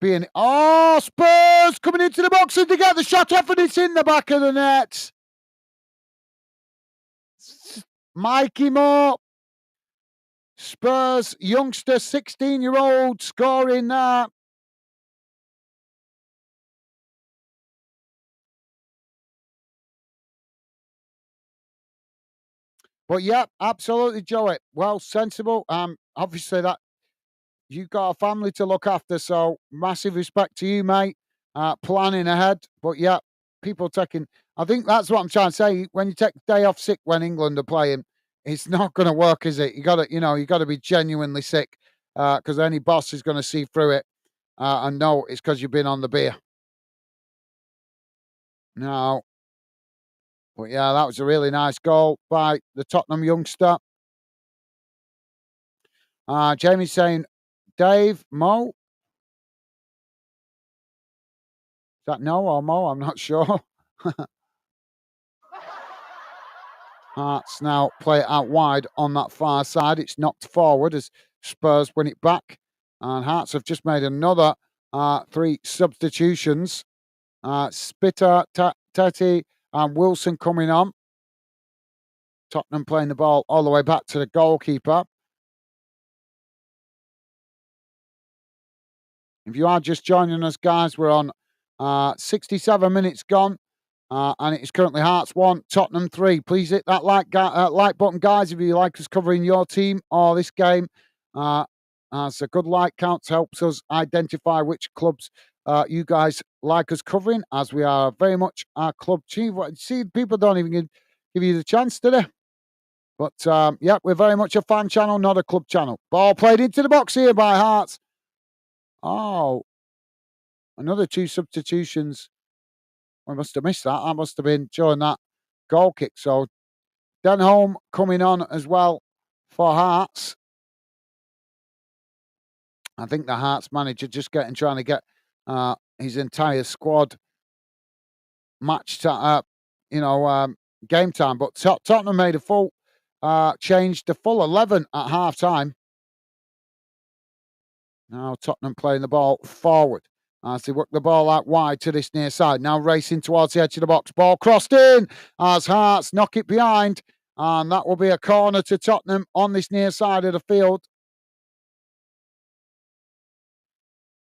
being Spurs coming into the box and to get the shot off and it's in the back of the net. Mikey Moore, Spurs youngster, 16-year-old scoring that. But yeah, absolutely, Joey. Well, sensible. Obviously that you've got a family to look after, so massive respect to you, mate. Planning ahead, but yeah, people taking. I think that's what I'm trying to say. When you take a day off sick when England are playing, it's not going to work, is it? You got to be genuinely sick because any boss is going to see through it and know it's because you've been on the beer. No, but yeah, that was a really nice goal by the Tottenham youngster. Jamie's saying, Dave, Mo. Is that no or Mo? I'm not sure. Hearts now play it out wide on that far side. It's knocked forward as Spurs win it back. And Hearts have just made another three substitutions. Spitter, Teti, and Wilson coming on. Tottenham playing the ball all the way back to the goalkeeper. If you are just joining us, guys, we're on 67 minutes gone. And it is currently Hearts 1, Tottenham 3. Please hit that like button, guys, if you like us covering your team or this game. As a good like count helps us identify which clubs you guys like us covering, as we are very much our club chief. See, people don't even give you the chance today. But yeah, we're very much a fan channel, not a club channel. Ball played into the box here by Hearts. Oh, another two substitutions. I must have missed that. I must have been during that goal kick. So Denholm coming on as well for Hearts. I think the Hearts manager just trying to get his entire squad match to, game time. But Tottenham made a full change, the full 11 at half time. Now Tottenham playing the ball forward as they work the ball out wide to this near side. Now racing towards the edge of the box. Ball crossed in as Hearts knock it behind. And that will be a corner to Tottenham on this near side of the field.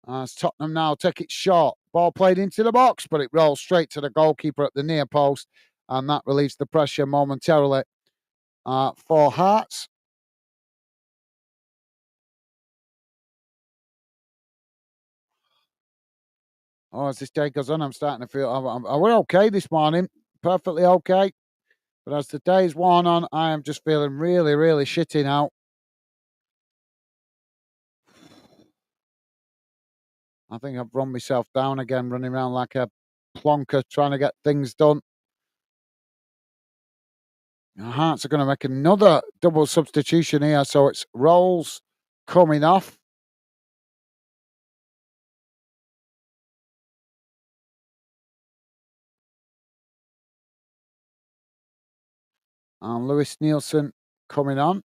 As Tottenham now take it short. Ball played into the box, but it rolls straight to the goalkeeper at the near post. And that relieves the pressure momentarily for Hearts. Oh, as this day goes on, I'm starting to feel we're okay this morning, perfectly okay. But as the day's worn on, I am just feeling really, really shitty now. I think I've run myself down again, running around like a plonker trying to get things done. Hearts are going to make another double substitution here, so it's Rolls coming off. And Lewis Nielsen coming on.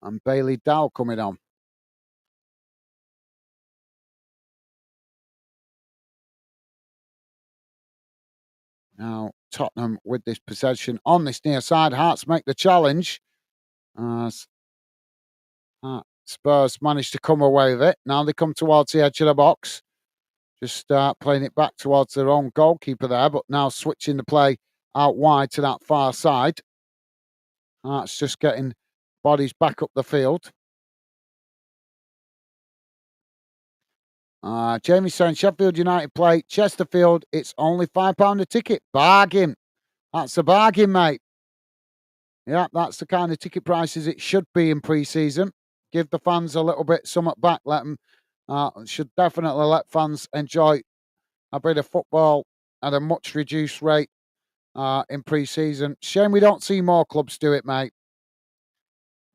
And Bailey Dow coming on. Now, Tottenham with this possession on this near side. Hearts make the challenge. Spurs managed to come away with it. Now they come towards the edge of the box. Just playing it back towards their own goalkeeper there, but now switching the play out wide to that far side. Hearts just getting bodies back up the field. Jamie saying Sheffield United play Chesterfield. It's only £5 a ticket. Bargain. That's a bargain, mate. Yeah, that's the kind of ticket prices it should be in pre-season. Give the fans a little bit something back. Let them should definitely let fans enjoy a bit of football at a much reduced rate in pre-season. Shame we don't see more clubs do it, mate.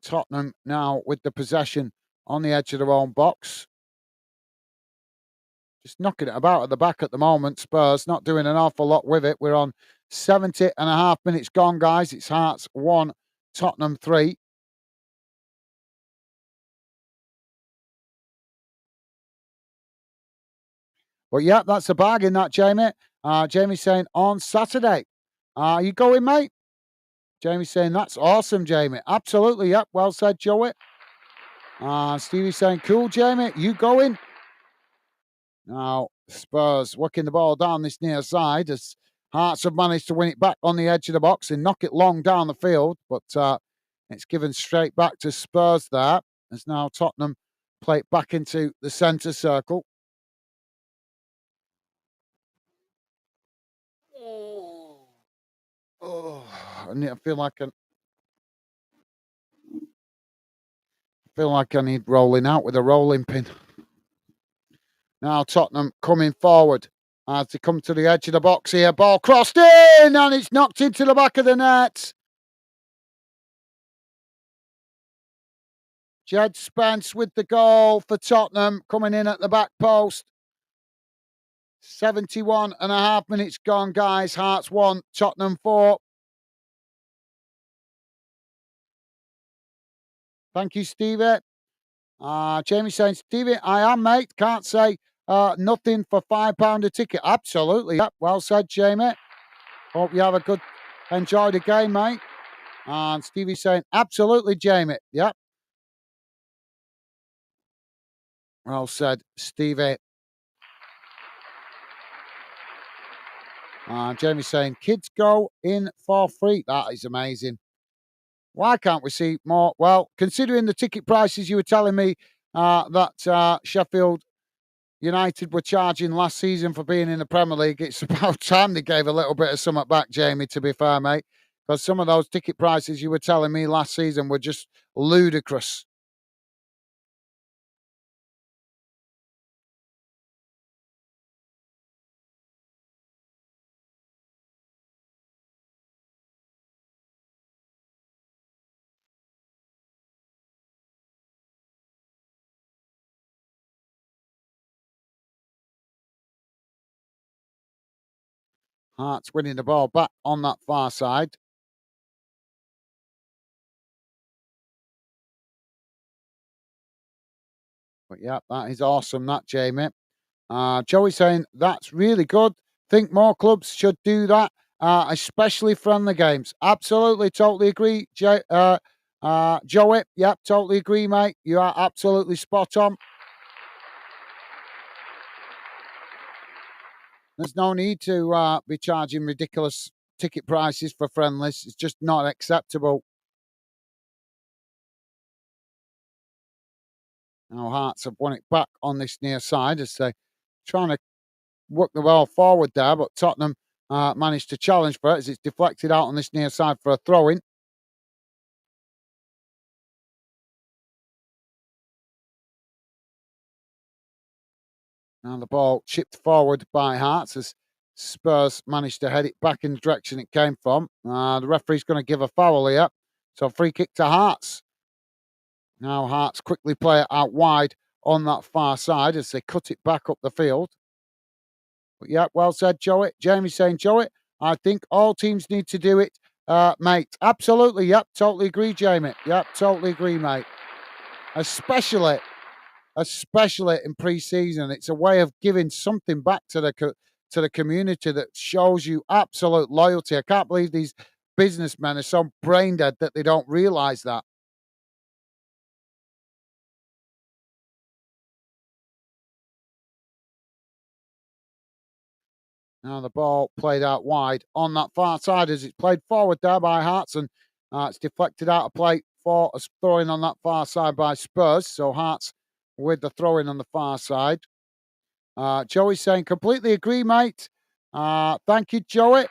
Tottenham now with the possession on the edge of their own box. Just knocking it about at the back at the moment. Spurs not doing an awful lot with it. We're on 70.5 minutes gone, guys. It's Hearts 1, Tottenham 3. But yeah, that's a bargain, that, Jamie. Jamie's saying on Saturday. Are you going, mate? Jamie's saying that's awesome, Jamie. Absolutely, yep. Well said, Joey. Stevie's saying, cool, Jamie. You going? Now, Spurs working the ball down this near side as Hearts have managed to win it back on the edge of the box and knock it long down the field. But it's given straight back to Spurs there as now Tottenham play it back into the centre circle. Oh, I feel like I need rolling out with a rolling pin. Now Tottenham coming forward as they come to the edge of the box here. Ball crossed in and it's knocked into the back of the net. Jed Spence with the goal for Tottenham coming in at the back post. 71.5 minutes gone, guys. Hearts 1, Tottenham 4. Thank you, Stevie. Jamie saying, Stevie, I am, mate. Can't say nothing for £5 a ticket. Absolutely. Yep. Well said, Jamie. Hope you have a good, enjoy the game, mate. And Stevie saying, absolutely, Jamie. Yep. Well said, Stevie. Jamie saying, kids go in for free. That is amazing. Why can't we see more? Well, considering the ticket prices you were telling me that Sheffield United were charging last season for being in the Premier League, it's about time they gave a little bit of something back, Jamie, to be fair, mate. Because some of those ticket prices you were telling me last season were just ludicrous. Hearts winning the ball back on that far side. But yeah, that is awesome, that, Jamie. Joey saying that's really good. Think more clubs should do that, especially friendly games. Absolutely, totally agree, Joey. Yep, totally agree, mate. You are absolutely spot on. There's no need to be charging ridiculous ticket prices for friendlies. It's just not acceptable. Now Hearts have won it back on this near side as they trying to work the ball forward there, but Tottenham managed to challenge for it as it's deflected out on this near side for a throw in. Now the ball chipped forward by Hearts as Spurs managed to head it back in the direction it came from. The referee's going to give a foul here. So free kick to Hearts. Now Hearts quickly play it out wide on that far side as they cut it back up the field. But yeah, well said, Joey. Jamie saying, Joey, I think all teams need to do it, mate. Absolutely. Yep. Totally agree, Jamie. Yep. Totally agree, mate. Especially in pre-season. It's a way of giving something back to the community that shows you absolute loyalty. I can't believe these businessmen are so brain dead that they don't realise that. Now the ball played out wide on that far side as it's played forward there by Hearts and it's deflected out of play for a throw-in on that far side by Spurs. So Hearts with the throw-in on the far side. Joey's saying, completely agree, mate. Thank you, Joey.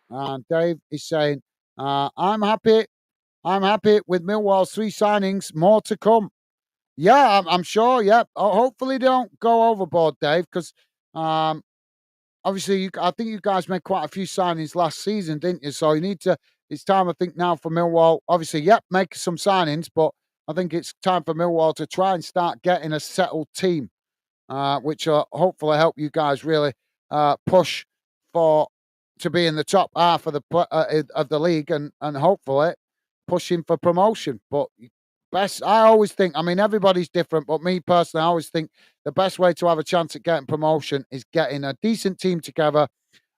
And Dave is saying, I'm happy. I'm happy with Millwall's 3 signings. More to come. Yeah, I'm sure. Yeah. Hopefully they don't go overboard, Dave, because obviously I think you guys made quite a few signings last season, didn't you? So you need to. It's time, I think, now for Millwall. Obviously, yep, make some signings, but I think it's time for Millwall to try and start getting a settled team, which will hopefully help you guys really push for to be in the top half of the league and hopefully pushing for promotion. But best, I always think. I mean, everybody's different, but me personally, I always think the best way to have a chance at getting promotion is getting a decent team together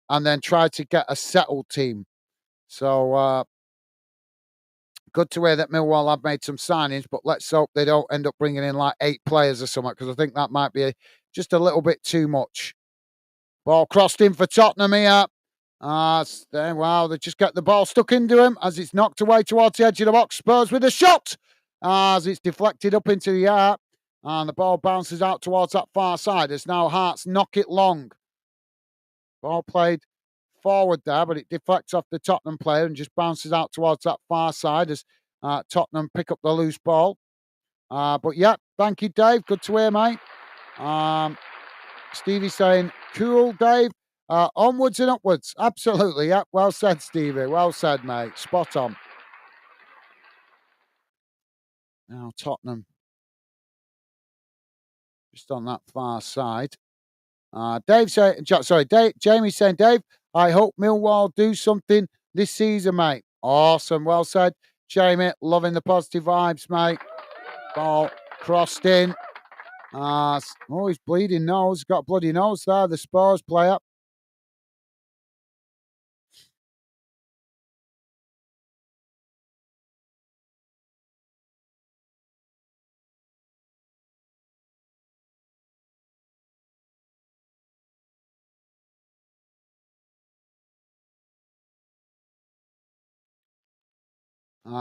and then try to get a settled team. So good to hear that Millwall have made some signings, but let's hope they don't end up bringing in like 8 players or something because I think that might be just a little bit too much. Ball crossed in for Tottenham here. Wow, they just get the ball stuck into him as it's knocked away towards the edge of the box. Spurs with a shot as it's deflected up into the air. And the ball bounces out towards that far side as now Hearts knock it long. Ball played forward there, but it deflects off the Tottenham player and just bounces out towards that far side as Tottenham pick up the loose ball. But yeah, thank you, Dave. Good to hear, mate. Stevie saying, cool, Dave. Onwards and upwards. Absolutely. Yeah. Well said, Stevie. Well said, mate. Spot on. Now Tottenham just on that far side. Dave saying, sorry, Jamie saying, Dave, I hope Millwall do something this season, mate. Awesome. Well said, Jamie. Loving the positive vibes, mate. Ball crossed in. Oh, he's bleeding nose. Got a bloody nose there, the Spurs player.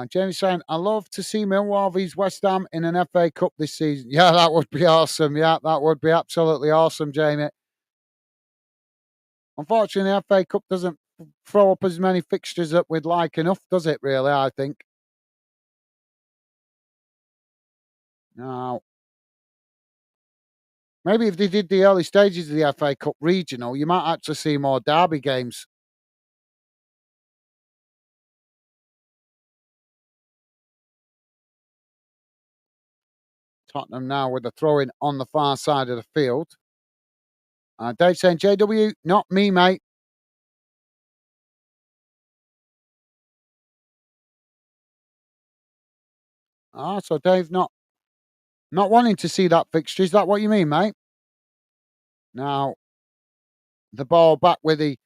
James saying, I love to see Millwall vs West Ham in an FA Cup this season. Yeah, that would be awesome. Yeah, that would be absolutely awesome, Jamie. Unfortunately, the FA Cup doesn't throw up as many fixtures that we'd like enough, does it, really? I think. Now, maybe if they did the early stages of the FA Cup regional, you might actually see more derby games. Tottenham now with the throw in on the far side of the field. Dave saying, JW, not me, mate. So Dave not wanting to see that fixture. Is that what you mean, mate? Now, the ball back with the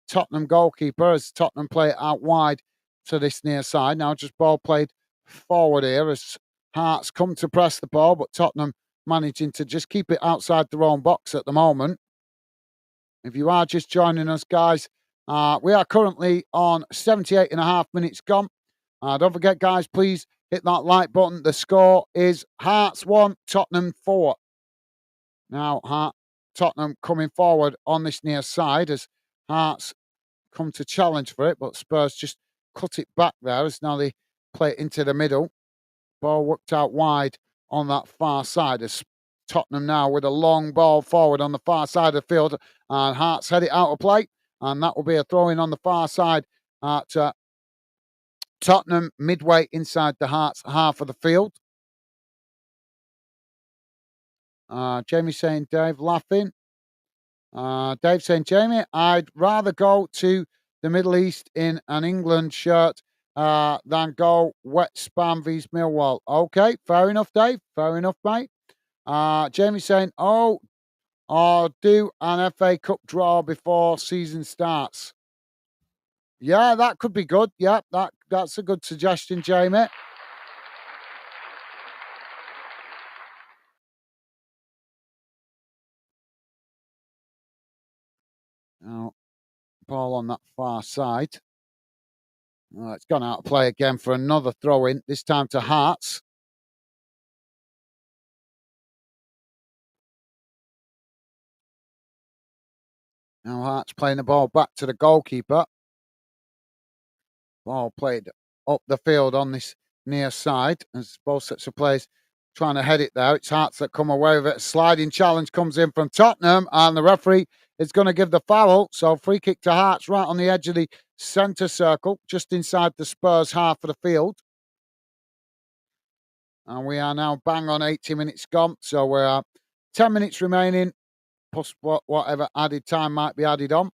Tottenham goalkeeper as Tottenham play it out wide to this near side. Now, just ball played forward here as Hearts come to press the ball, but Tottenham managing to just keep it outside their own box at the moment. If you are just joining us, guys, we are currently on 78 and a half minutes gone. Don't forget, guys, please hit that like button. The score is Hearts 1, Tottenham 4. Now, Tottenham coming forward on this near side as Hearts come to challenge for it, but Spurs just cut it back there as now they play it into the middle. Ball worked out wide on that far side as Tottenham now with a long ball forward on the far side of the field, and Hearts head it out of play, and that will be a throw in on the far side at Tottenham midway inside the Hearts half of the field. Jamie saying, Dave laughing. Dave saying, Jamie, I'd rather go to the Middle East in an England shirt than go wet spam vs Millwall. Okay, fair enough, Dave. Fair enough, mate. Jamie saying, or do an FA Cup draw before season starts. Yeah, that could be good. Yeah, that's a good suggestion, Jamie. Now, ball on that far side. It's gone out of play again for another throw in, this time to Hearts. Now Hearts playing the ball back to the goalkeeper. Ball played up the field on this near side as both sets of players trying to head it there. It's Hearts that come away with it. A sliding challenge comes in from Tottenham and the referee is going to give the foul. So free kick to Hearts right on the edge of the centre circle, just inside the Spurs half of the field. And we are now bang on 80 minutes gone. So we're 10 minutes remaining, plus whatever added time might be added on.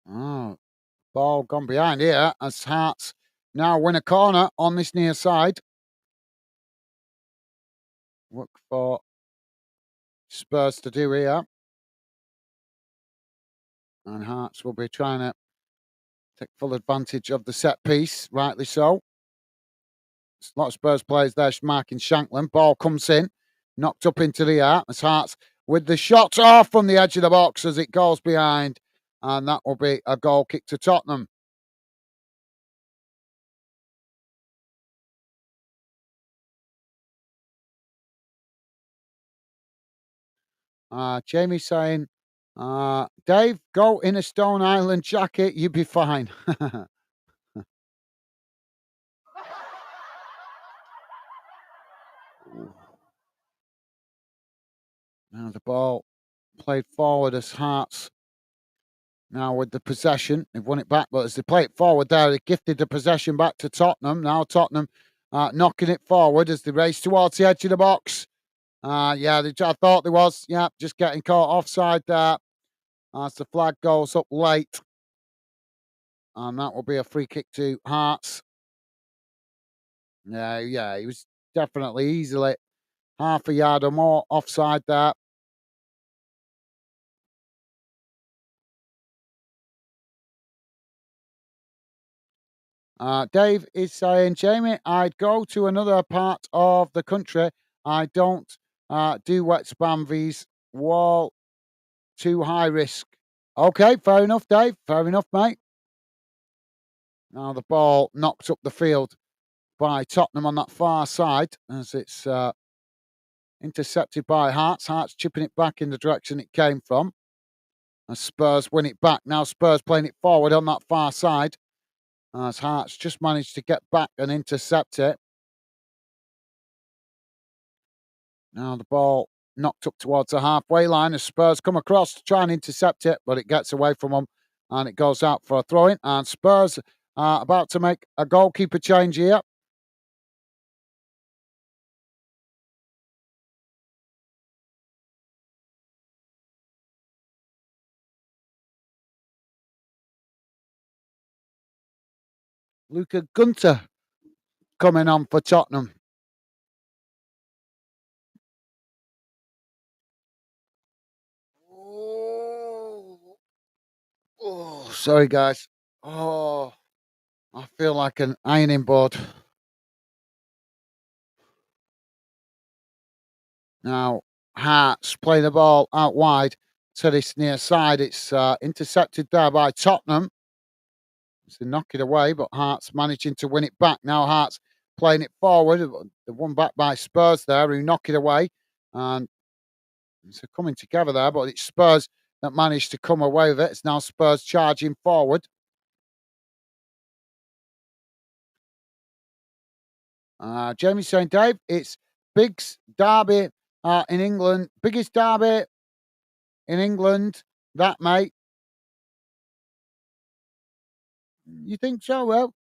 Oh, ball gone behind here as Hearts now win a corner on this near side. Look for Spurs to do here. And Hearts will be trying to take full advantage of the set piece, rightly so. There's a lot of Spurs players there marking Shankland. Ball comes in, knocked up into the air as Hearts with the shot off from the edge of the box as it goes behind. And that will be a goal kick to Tottenham. Jamie saying, Dave, go in a Stone Island jacket, you'll be fine. Now the ball played forward as Hearts now with the possession. They've won it back, but as they play it forward there, they gifted the possession back to Tottenham. Now Tottenham knocking it forward as they race towards the edge of the box. I thought there was. Yeah, just getting caught offside there as the flag goes up late. And that will be a free kick to Hearts. Yeah, he was definitely easily half a yard or more offside there. Dave is saying, Jamie, I'd go to another part of the country. I don't do wet spam V's. Wall, too high risk. Okay, fair enough, Dave. Fair enough, mate. Now the ball knocked up the field by Tottenham on that far side as it's intercepted by Hearts. Hearts chipping it back in the direction it came from. As Spurs win it back. Now Spurs playing it forward on that far side. As Hearts just managed to get back and intercept it. Now the ball knocked up towards the halfway line as Spurs come across to try and intercept it, but it gets away from them and it goes out for a throw-in. And Spurs are about to make a goalkeeper change here. Luca Gunter coming on for Tottenham. Oh, sorry, guys. Oh, I feel like an ironing board. Now, Hearts play the ball out wide to this near side. It's intercepted there by Tottenham. It's a knock it away, but Hearts managing to win it back. Now Hearts playing it forward. The one back by Spurs there who knock it away. And it's coming together there, but it's Spurs that managed to come away with it. It's now Spurs charging forward. Jamie's saying, Dave, it's Big's derby in England. Biggest derby in England. That, mate. You think so? Well,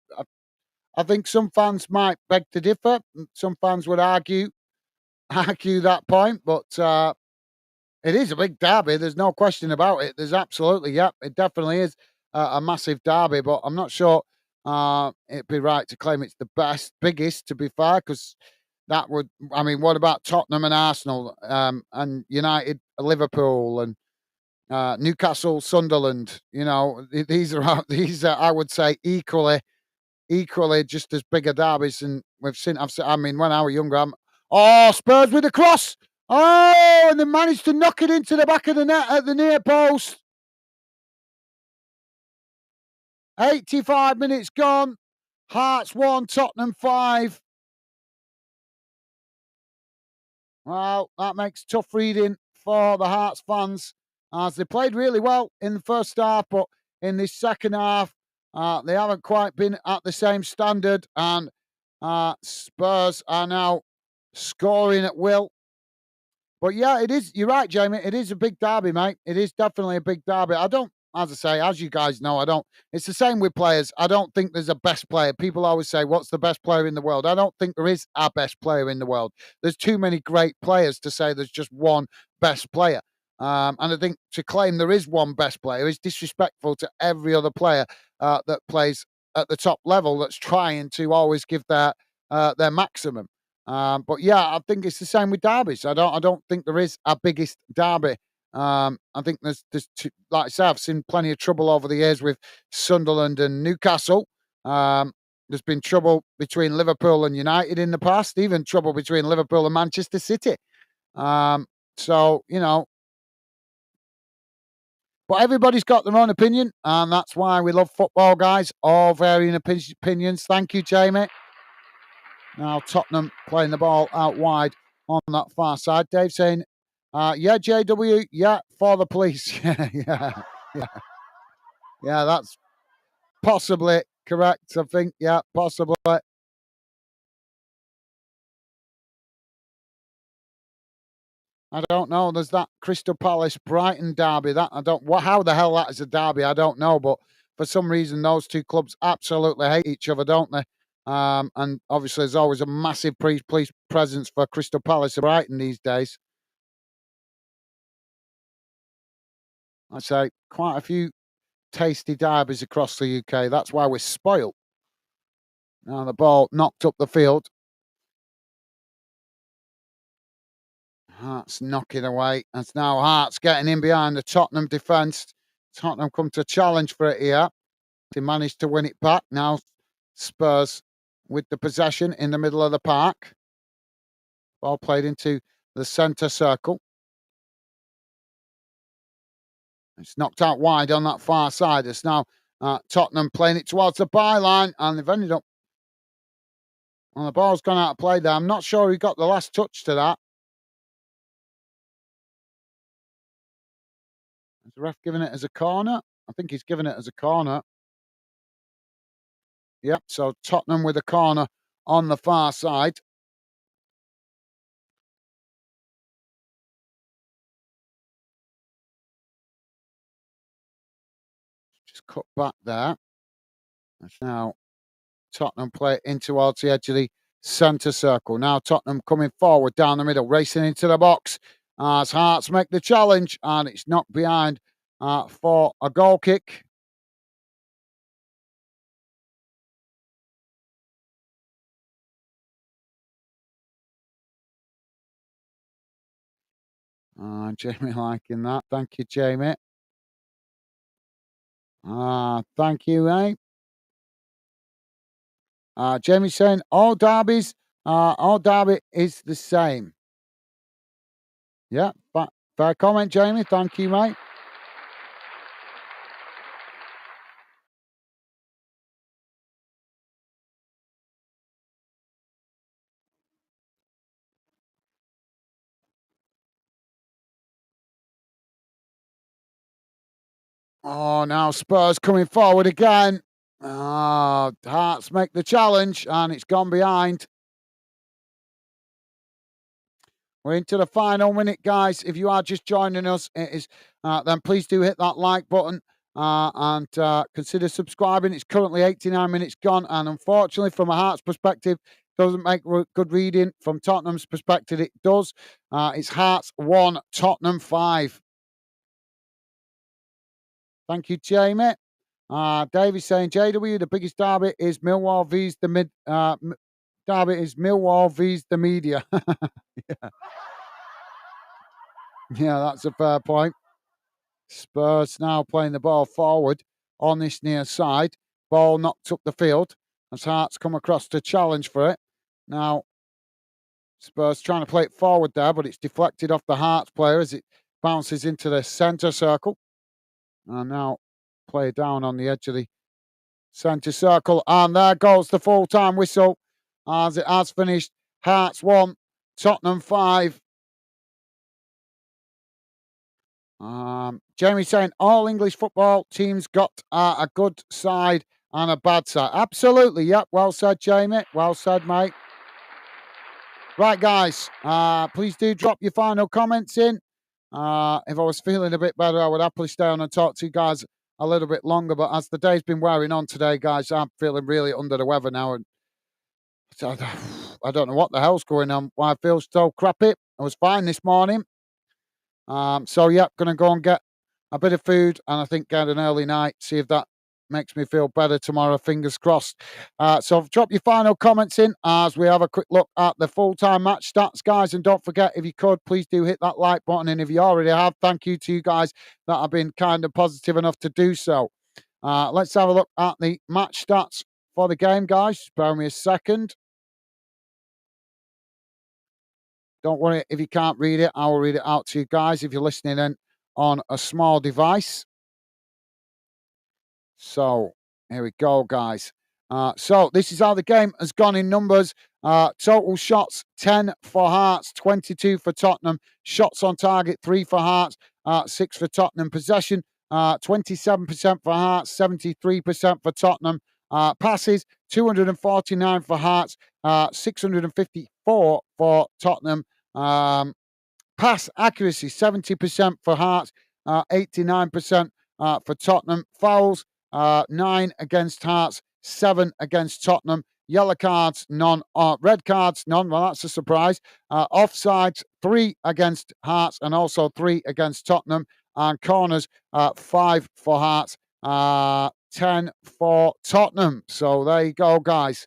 I think some fans might beg to differ. Some fans would argue that point, but it is a big derby. There's no question about it. There's absolutely, yep, it definitely is a massive derby. But I'm not sure it'd be right to claim it's the biggest. To be fair, because that would, I mean, what about Tottenham and Arsenal and United, Liverpool, and Newcastle, Sunderland? You know, these are, I would say, equally just as big a derbies. And we've seen. I mean, when I was younger, Spurs with a cross. Oh, and they managed to knock it into the back of the net at the near post. 85 minutes gone. Hearts 1, Tottenham 5. Well, that makes tough reading for the Hearts fans as they played really well in the first half, but in this second half, they haven't quite been at the same standard. And Spurs are now scoring at will. But yeah, it is. You're right, Jamie. It is a big derby, mate. It is definitely a big derby. I don't, as I say, as you guys know, I don't. It's the same with players. I don't think there's a best player. People always say, "What's the best player in the world?" I don't think there is a best player in the world. There's too many great players to say there's just one best player. And I think to claim there is one best player is disrespectful to every other player that plays at the top level that's trying to always give their maximum. But yeah, I think it's the same with derbies. I don't think there is a biggest derby. I think there's two, like I say, I've seen plenty of trouble over the years with Sunderland and Newcastle. There's been trouble between Liverpool and United in the past, even trouble between Liverpool and Manchester City. Um, so you know, but everybody's got their own opinion, and that's why we love football, guys. All varying opinions. Thank you, Jamie. Now Tottenham playing the ball out wide on that far side. Dave saying, yeah, JW, yeah, for the police. yeah, yeah, yeah, that's possibly correct, I think. Yeah, possibly. I don't know. There's that Crystal Palace Brighton derby. That I don't. How the hell that is a derby? I don't know. But for some reason, those two clubs absolutely hate each other, don't they? And obviously, there's always a massive police presence for Crystal Palace and Brighton these days. I say quite a few tasty derbies across the UK. That's why we're spoilt. Now the ball knocked up the field. Hearts knocking away. And now Hearts getting in behind the Tottenham defence. Tottenham come to challenge for it here. They managed to win it back. Now Spurs with the possession in the middle of the park. Ball played into the centre circle. It's knocked out wide on that far side. It's now Tottenham playing it towards the byline, and they've ended up. Well, the ball's gone out of play there. I'm not sure who got the last touch to that. Is the ref giving it as a corner? I think he's giving it as a corner. Yep, so Tottenham with a corner on the far side. Just cut back there. It's now Tottenham play in towards the edge of the centre circle. Now Tottenham coming forward down the middle, racing into the box as Hearts make the challenge, and it's knocked behind for a goal kick. Jamie liking that. Thank you, Jamie. Thank you, eh? Jamie saying all derby is the same. Yeah, fair comment, Jamie. Thank you, mate. Oh, now Spurs coming forward again. Hearts make the challenge, and it's gone behind. We're into the final minute, guys. If you are just joining us, then please do hit that like button and consider subscribing. It's currently 89 minutes gone, and unfortunately, from a Hearts perspective, doesn't make good reading. From Tottenham's perspective, it does. It's Hearts 1, Tottenham 5. Thank you, Jamie. Davy's saying, JW, the biggest derby is Millwall vs the derby is Millwall vs the media. Yeah. Yeah, that's a fair point. Spurs now playing the ball forward on this near side. Ball knocked up the field as Hearts come across to challenge for it. Now, Spurs trying to play it forward there, but it's deflected off the Hearts player as it bounces into the centre circle. And now play down on the edge of the centre circle. And there goes the full-time whistle as it has finished. Hearts 1, Tottenham 5. Jamie saying all English football teams got a good side and a bad side. Absolutely, yep. Well said, Jamie. Well said, mate. Right, guys. Please do drop your final comments in. If I was feeling a bit better, I would happily stay on and talk to you guys a little bit longer. But as the day's been wearing on today, guys, I'm feeling really under the weather now. And I don't know what the hell's going on. Why I feel so crappy. I was fine this morning. So, yeah, going to go and get a bit of food and I think get an early night, see if that makes me feel better tomorrow, fingers crossed. So drop your final comments in as we have a quick look at the full-time match stats, guys. And don't forget, if you could, please do hit that like button. And if you already have, thank you to you guys that have been kind and positive enough to do so. Let's have a look at the match stats for the game, guys. Spare me a second. Don't worry if you can't read it. I will read it out to you guys if you're listening in on a small device. So here we go, guys. So this is how the game has gone in numbers. Total shots 10 for Hearts, 22 for Tottenham. Shots on target 3 for Hearts, 6 for Tottenham. Possession 27% for Hearts, 73% for Tottenham. Passes 249 for Hearts, 654 for Tottenham. Pass accuracy 70% for Hearts, 89% for Tottenham. Fouls 9 against Hearts, 7 against Tottenham. Yellow cards, none. Red cards, none. Well, that's a surprise. Offsides, 3 against Hearts and also 3 against Tottenham. And corners, 5 for Hearts, 10 for Tottenham. So there you go, guys.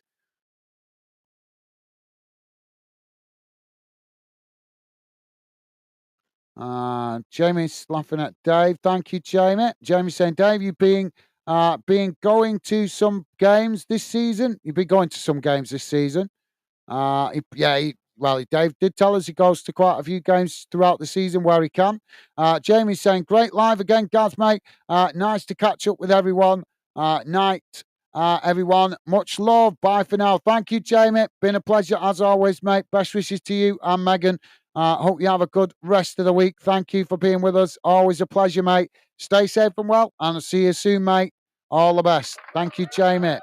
Jamie's laughing at Dave. Thank you, Jamie. Jamie saying, Dave, you've been going to some games this season. You've been going to some games this season. Dave did tell us he goes to quite a few games throughout the season where he can. Jamie's saying, great live again, Gaz, mate. Nice to catch up with everyone. Night, everyone. Much love. Bye for now. Thank you, Jamie. Been a pleasure as always, mate. Best wishes to you and Megan. Hope you have a good rest of the week. Thank you for being with us. Always a pleasure, mate. Stay safe and well, and I'll see you soon, mate. All the best. Thank you, Jamie.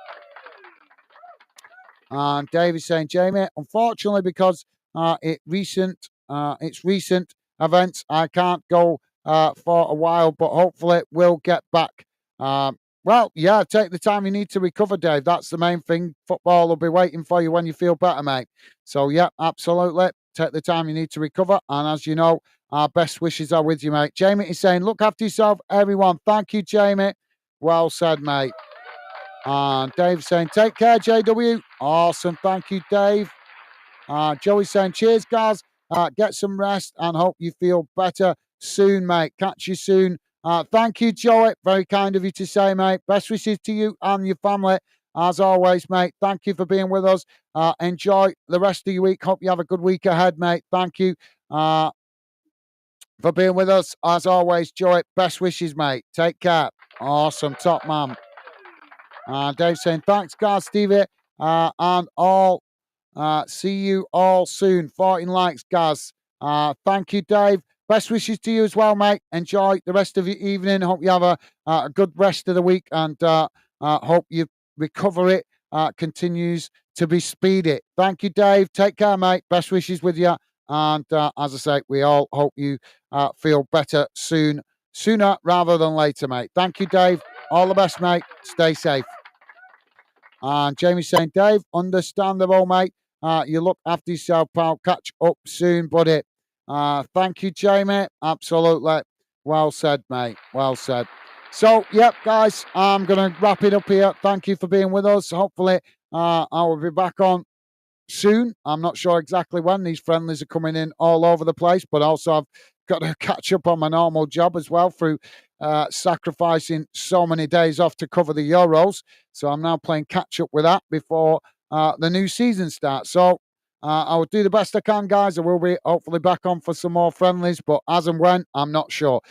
And David's saying, Jamie, unfortunately, because it's recent events, I can't go for a while, but hopefully we'll get back. Well, yeah, take the time you need to recover, Dave. That's the main thing. Football will be waiting for you when you feel better, mate. So, yeah, absolutely. Take the time you need to recover. And as you know, our best wishes are with you, mate. Jamie is saying, look after yourself, everyone. Thank you, Jamie. Well said, mate. And Dave's saying, take care, JW. Awesome. Thank you, Dave. Joey's saying, cheers, guys. Get some rest and hope you feel better soon, mate. Catch you soon. Thank you, Joey. Very kind of you to say, mate. Best wishes to you and your family. As always, mate. Thank you for being with us. Enjoy the rest of your week. Hope you have a good week ahead, mate. Thank you for being with us. As always, Joey. Best wishes, mate. Take care. Awesome. Top man. Dave saying, thanks, guys, Stevie. And all. See you all soon. 14 likes, Gaz. Thank you, Dave. Best wishes to you as well, mate. Enjoy the rest of your evening. Hope you have a good rest of the week and hope your recovery continues to be speedy. Thank you, Dave. Take care, mate. Best wishes with you. And as I say, we all hope you feel better sooner rather than later, mate. Thank you, Dave. All the best, mate. Stay safe. And Jamie's saying, Dave, understandable, mate. You look after yourself, pal. Catch up soon, buddy. Thank you, Jamie. Absolutely. Well said, mate. Well said. So, yep, guys, I'm going to wrap it up here. Thank you for being with us. Hopefully, I will be back on soon. I'm not sure exactly when. These friendlies are coming in all over the place, but also I've got to catch up on my normal job as well through sacrificing so many days off to cover the Euros. So I'm now playing catch up with that before the new season starts. So I will do the best I can, guys. I will be hopefully back on for some more friendlies, but as and when, I'm not sure.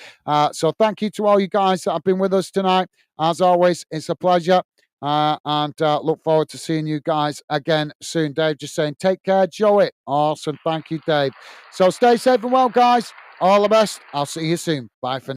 So thank you to all you guys that have been with us tonight. As always, it's a pleasure. And look forward to seeing you guys again soon. Dave just saying, take care, Joey. Awesome. Thank you, Dave. So stay safe and well, guys. All the best. I'll see you soon. Bye for now.